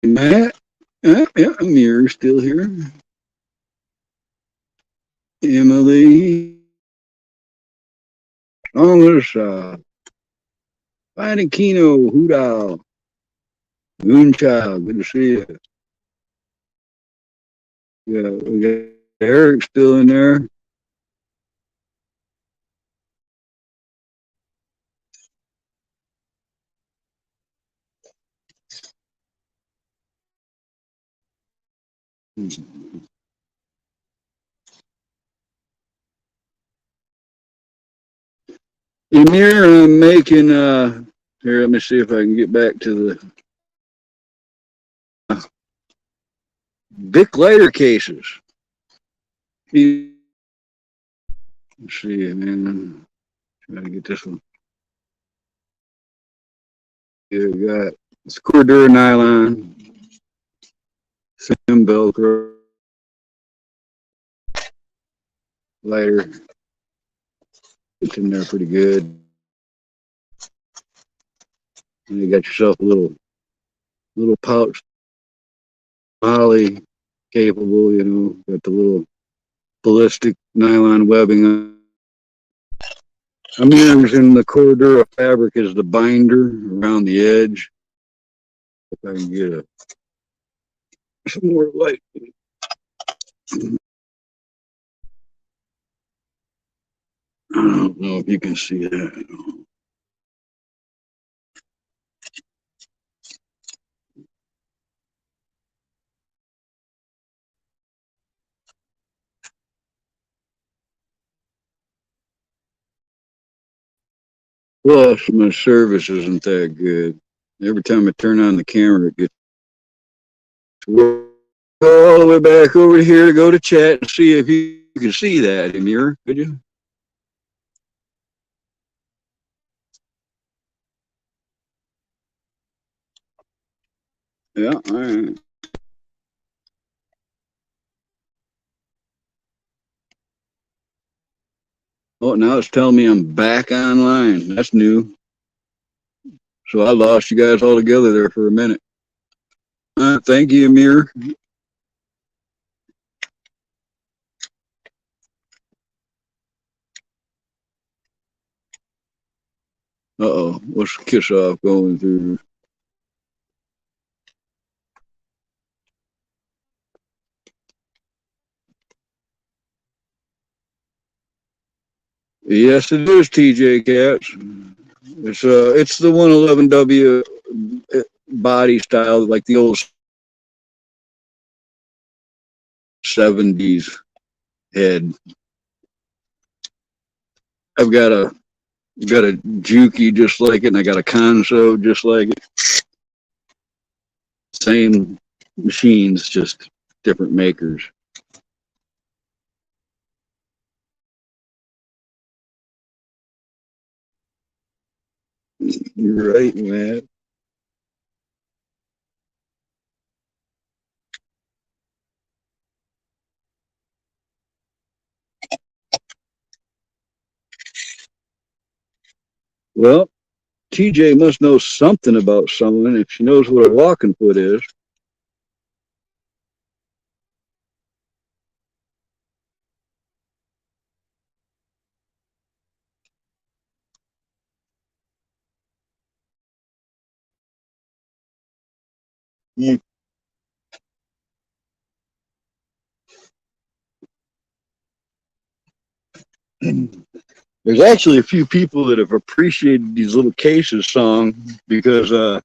[SPEAKER 5] Matt. Yeah, Amir's still here. Emily. Oh, there's Finding Kino, Hoot Owl, Moonchild. Good to see you. Yeah, we got Eric still in there. Amir, I'm making here, let me see if I can get back to the Bic lighter cases. Let's see, man. Try to get this one. Yeah, we got Square nylon, Sim Velcro, lighter. It's in there pretty good. And you got yourself a little pouch, poly capable, you know, got the little ballistic nylon webbing on. I'm using the Cordura fabric as the binder around the edge. If I can get some more light. I don't know if you can see that. Plus, my service isn't that good. Every time I turn on the camera, it gets go all the way back over here to go to chat and see if you can see that, Amir. Could you? Yeah, all right. Oh, now it's telling me I'm back online. That's new. So I lost you guys all together there for a minute. Thank you, Amir. Uh-oh, what's Kiss Off going through? Yes, it is TJ Cats. It's the 111W body style, like the old 70s head. I've got a Juki just like it, and I got a Conso just like it. Same machines, just different makers. You're right, man. Well, TJ must know something about someone if she knows what a walking foot is. There's actually a few people that have appreciated these little cases song because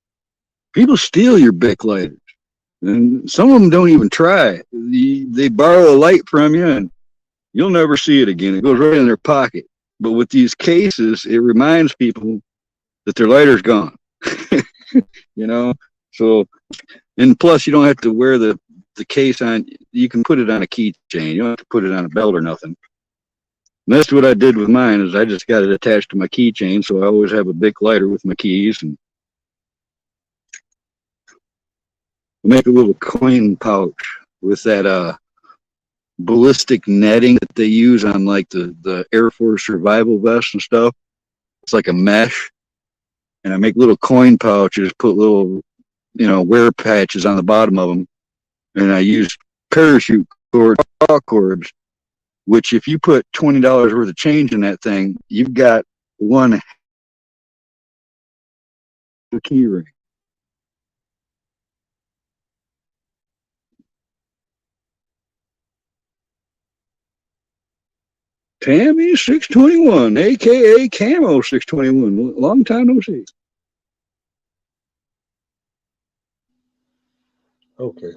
[SPEAKER 5] people steal your Bic lighters, and some of them don't even try. They borrow a light from you, and you'll never see it again. It goes right in their pocket. But with these cases, it reminds people that their lighter's gone. You know, so and plus you don't have to wear the case on. You can put it on a keychain. You don't have to put it on a belt or nothing. And that's what I did with mine. Is I just got it attached to my keychain, so I always have a Bic lighter with my keys and make a little coin pouch with that ballistic netting that they use on like the Air Force survival vests and stuff. It's like a mesh, and I make little coin pouches, put little wear patches on the bottom of them, and I use parachute cords, cords, which if you put $20 worth of change in that thing, you've got one key ring. Tammy 621, aka Camo 621. Long time no see.
[SPEAKER 2] Okay.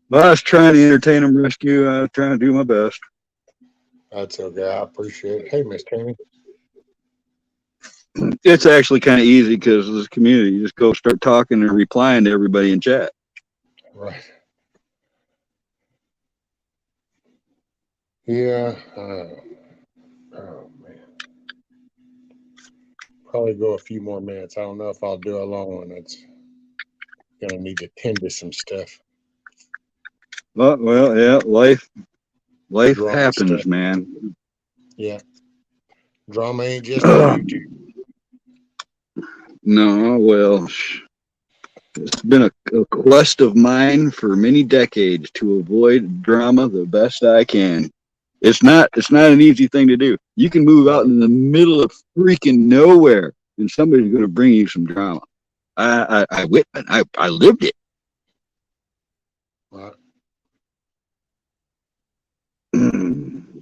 [SPEAKER 5] Well, I was trying to entertain them, rescue. I was trying to do my best.
[SPEAKER 2] That's okay. I appreciate it. Hey, Miss Tammy.
[SPEAKER 5] It's actually kind of easy because of this community. You just go start talking and replying to everybody in chat.
[SPEAKER 2] Right. Yeah. Oh, man. Probably go a few more minutes. I don't know if I'll do a long one. It's going to need to tend to some stuff.
[SPEAKER 5] Well, yeah, life
[SPEAKER 2] Drama
[SPEAKER 5] happens,
[SPEAKER 2] stuff.
[SPEAKER 5] man.
[SPEAKER 2] Yeah. Drama ain't just on YouTube.
[SPEAKER 5] No, well, it's been a quest of mine for many decades to avoid drama the best I can. It's not an easy thing to do. You can move out in the middle of freaking nowhere and somebody's going to bring you some drama. I lived it.
[SPEAKER 2] Right.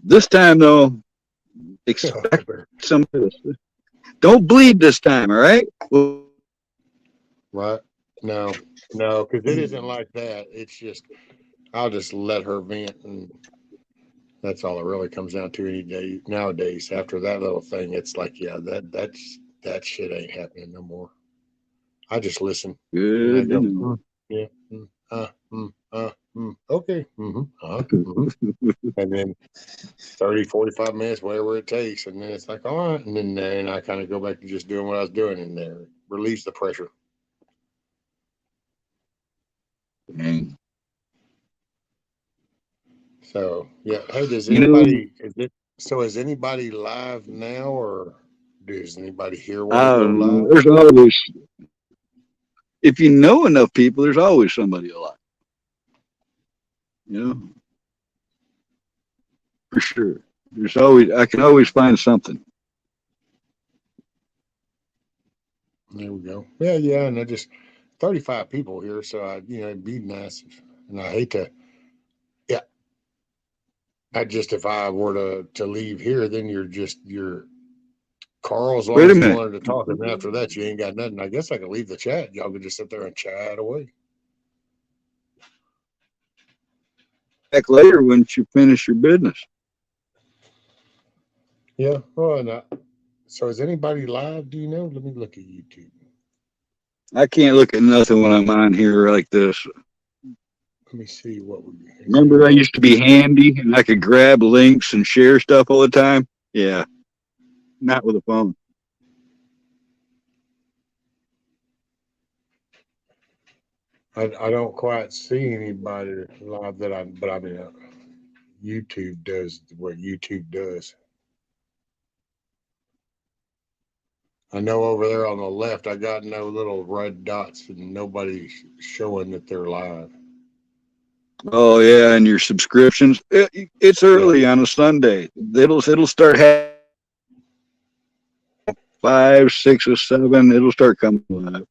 [SPEAKER 5] This time though, expect some. Don't bleed this time, all right? Well,
[SPEAKER 2] Right. No, no, because it isn't like that. It's just I'll just let her vent, and that's all it really comes down to any day nowadays. After that little thing, it's like, yeah, that shit ain't happening no more. I just listen and I
[SPEAKER 5] good to
[SPEAKER 2] go,
[SPEAKER 5] know.
[SPEAKER 2] yeah, okay, and then 30, 45 minutes, whatever it takes, and then it's like, all right, and then I kind of go back to just doing what I was doing, and there relieves the pressure.
[SPEAKER 5] Dang.
[SPEAKER 2] So yeah, hey, does
[SPEAKER 5] You know,
[SPEAKER 2] anybody is anybody live now, or does anybody here want to
[SPEAKER 5] I
[SPEAKER 2] go
[SPEAKER 5] don't know.
[SPEAKER 2] live?
[SPEAKER 5] There's always, if you know enough people, there's always somebody alive. You know, for sure. I can always find something.
[SPEAKER 2] There we go. Yeah, and I just 35 people here, so it'd be nice, and I hate to, yeah, if I were to leave here, then you're Carl, as long
[SPEAKER 5] Wait a
[SPEAKER 2] as you
[SPEAKER 5] minute.
[SPEAKER 2] wanted to talk, and after that, you ain't got nothing. I guess I could leave the chat. Y'all could just sit there and chat away.
[SPEAKER 5] Back later once you finish your business.
[SPEAKER 2] Yeah. Well, so is anybody live? Do you know? Let me look at YouTube.
[SPEAKER 5] I can't look at nothing when I'm on here like this.
[SPEAKER 2] Let me see what we.
[SPEAKER 5] Remember, I used to be handy and I could grab links and share stuff all the time? Yeah, not with a phone.
[SPEAKER 2] I don't quite see anybody live but I mean, YouTube does what YouTube does. I know over there on the left, I got no little red dots and nobody showing that they're live.
[SPEAKER 5] Oh yeah, and your subscriptions. It's early on a Sunday. It'll start 5, 6, or 7. It'll start coming live.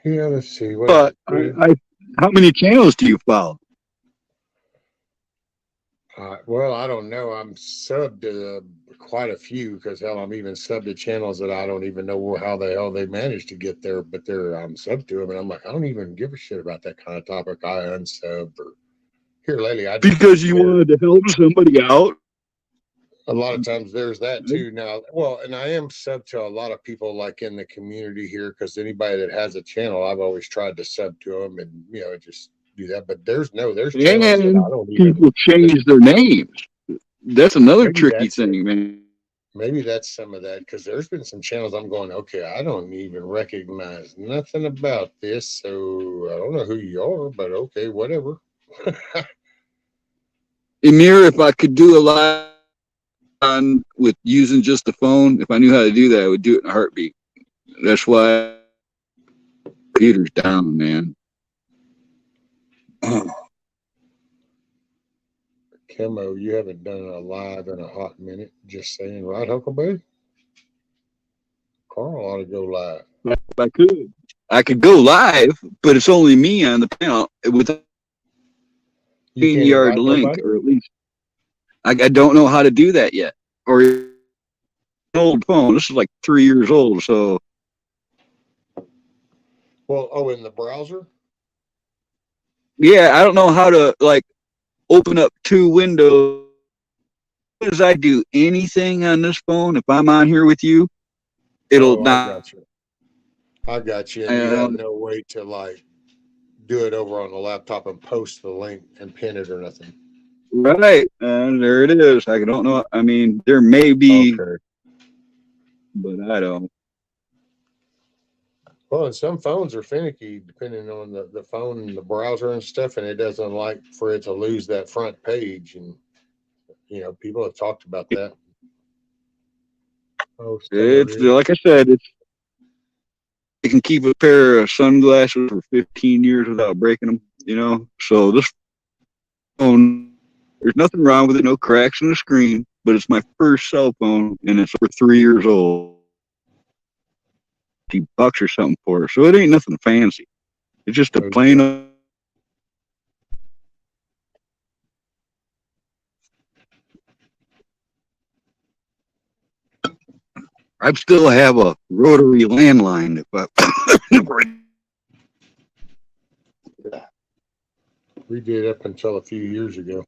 [SPEAKER 2] Yeah, let's see. What is
[SPEAKER 5] But
[SPEAKER 2] it?
[SPEAKER 5] how many channels do you follow?
[SPEAKER 2] Well, I don't know. I'm subbed to quite a few because hell, I'm even subbed to channels that I don't even know how the hell they managed to get there, but I'm subbed to them, and I'm like, I don't even give a shit about that kind of topic. I unsubbed or here lately. I just
[SPEAKER 5] Because you wanted to help somebody out.
[SPEAKER 2] a lot of times there's that too now. Well, and I am sub to a lot of people like in the community here because anybody that has a channel, I've always tried to sub to them and just do that. But there's channels that I
[SPEAKER 5] And
[SPEAKER 2] don't even.
[SPEAKER 5] people change their names. That's another
[SPEAKER 2] Maybe
[SPEAKER 5] tricky
[SPEAKER 2] that's it.
[SPEAKER 5] thing, man.
[SPEAKER 2] Maybe that's some of that because there's been some channels I'm going, okay, I don't even recognize nothing about this, so I don't know who you are, but okay, whatever.
[SPEAKER 5] Emir, if I could do a live on with using just the phone, if I knew how to do that, I would do it in a heartbeat. That's why computer's down, man.
[SPEAKER 2] Chemo, you haven't done a live in a hot minute. Just saying, right, Huckleberry? Carl ought to go live.
[SPEAKER 5] If I could go live, but it's only me on the panel with a
[SPEAKER 2] You can't
[SPEAKER 5] yard
[SPEAKER 2] invite
[SPEAKER 5] link,
[SPEAKER 2] nobody?
[SPEAKER 5] or at least I don't know how to do that yet. Or an old phone. This is like 3 years old, so
[SPEAKER 2] Well, in the browser?
[SPEAKER 5] yeah, I don't know how to like open up 2 windows. As I do anything on this phone, if I'm on here with you, it'll
[SPEAKER 2] I
[SPEAKER 5] not.
[SPEAKER 2] got you. I got you. And you have no way to like do it over on the laptop and post the link and pin it or nothing.
[SPEAKER 5] Right, and there it is. I don't know. I mean, there may be,
[SPEAKER 2] Okay.
[SPEAKER 5] but I don't.
[SPEAKER 2] Well, and some phones are finicky depending on the phone and the browser and stuff, and it doesn't like for it to lose that front page. And people have talked about that. Oh,
[SPEAKER 5] It's like I said, you can keep a pair of sunglasses for 15 years without breaking them. So this phone. There's nothing wrong with it, no cracks in the screen, but it's my first cell phone and it's over 3 years old. $50 or something for it. So it ain't nothing fancy. It's just a
[SPEAKER 2] Oh,
[SPEAKER 5] plain
[SPEAKER 2] yeah.
[SPEAKER 5] I still have a rotary landline that
[SPEAKER 2] We did up until a few years ago.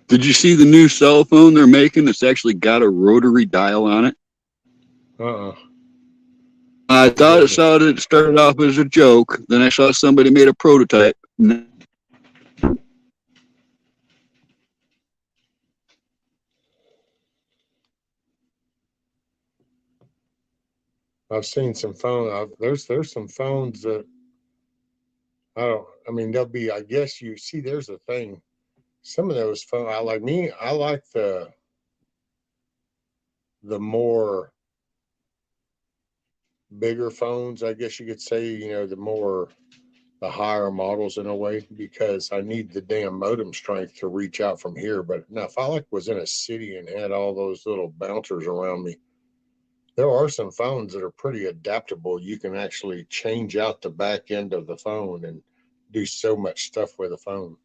[SPEAKER 5] Did you see the new cell phone they're making? It's actually got a rotary dial on it.
[SPEAKER 2] Uh-uh.
[SPEAKER 5] I saw that it started off as a joke. Then I saw somebody made a prototype.
[SPEAKER 2] I've seen some there's some phones that I mean, they'll be, I guess you see, there's the thing. Some of those phones, I like the more bigger phones, I guess you could say, the higher models in a way, because I need the damn modem strength to reach out from here. But now if I was in a city and had all those little bouncers around me, there are some phones that are pretty adaptable. You can actually change out the back end of the phone and do so much stuff with the phone.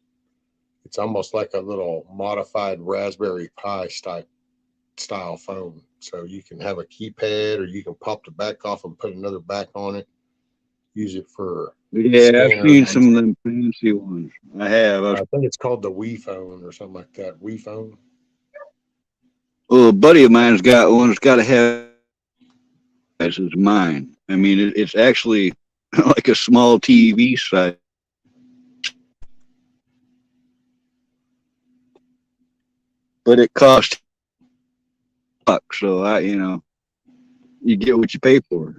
[SPEAKER 2] It's almost like a little modified Raspberry Pi style phone. So you can have a keypad, or you can pop the back off and put another back on it. Use it for
[SPEAKER 5] Yeah, I've
[SPEAKER 2] scanners.
[SPEAKER 5] seen some of them fancy ones. I have.
[SPEAKER 2] I think it's called the Wii phone or something like that. Wii phone.
[SPEAKER 5] Well, a buddy of mine's got one. It's got to have as is mine. I mean, it's actually like a small TV size. But it costs bucks, so you get what you pay for.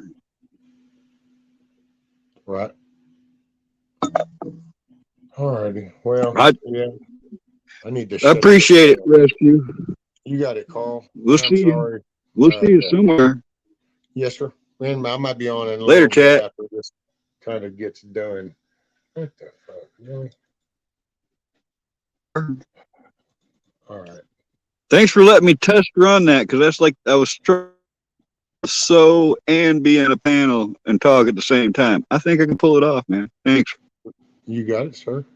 [SPEAKER 2] Right. All righty. Well,
[SPEAKER 5] I
[SPEAKER 2] yeah. I need to
[SPEAKER 5] I
[SPEAKER 2] shut this
[SPEAKER 5] appreciate it,
[SPEAKER 2] down.
[SPEAKER 5] Rescue.
[SPEAKER 2] You got it, Carl.
[SPEAKER 5] We'll
[SPEAKER 2] I'm
[SPEAKER 5] see you.
[SPEAKER 2] sorry.
[SPEAKER 5] We'll see you somewhere.
[SPEAKER 2] Yes, sir. And I might be on in a
[SPEAKER 5] Later,
[SPEAKER 2] little bit
[SPEAKER 5] chat.
[SPEAKER 2] after this kind of gets done. What the fuck? Really? All right.
[SPEAKER 5] Thanks for letting me test run that, because that's like I was trying to sew and be in a panel and talk at the same time. I think I can pull it off, man. Thanks.
[SPEAKER 2] You got it, sir.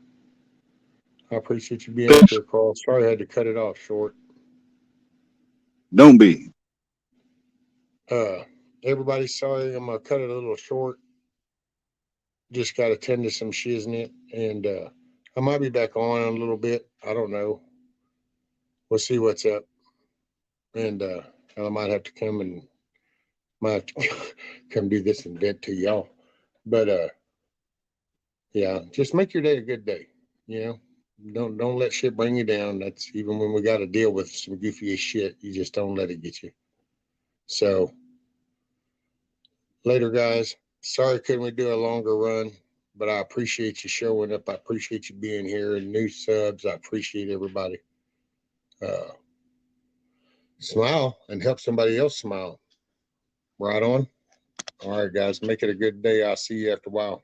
[SPEAKER 2] I appreciate you being up
[SPEAKER 5] Thanks.
[SPEAKER 2] here, Carl. Sorry I had to cut it off short.
[SPEAKER 5] Don't be.
[SPEAKER 2] Everybody, sorry, I'm gonna cut it a little short. Just got to tend to some shiznit, and I might be back on in a little bit. I don't know. We'll see what's up, and I might have to come do this and vent to y'all. But yeah, just make your day a good day. You know, don't let shit bring you down. That's even when we got to deal with some goofy as shit. You just don't let it get you. So later, guys. Sorry couldn't we do a longer run, but I appreciate you showing up. I appreciate you being here, and new subs. I appreciate everybody. Smile and help somebody else smile. Right on. All right, guys, make it a good day. I'll see you after a while.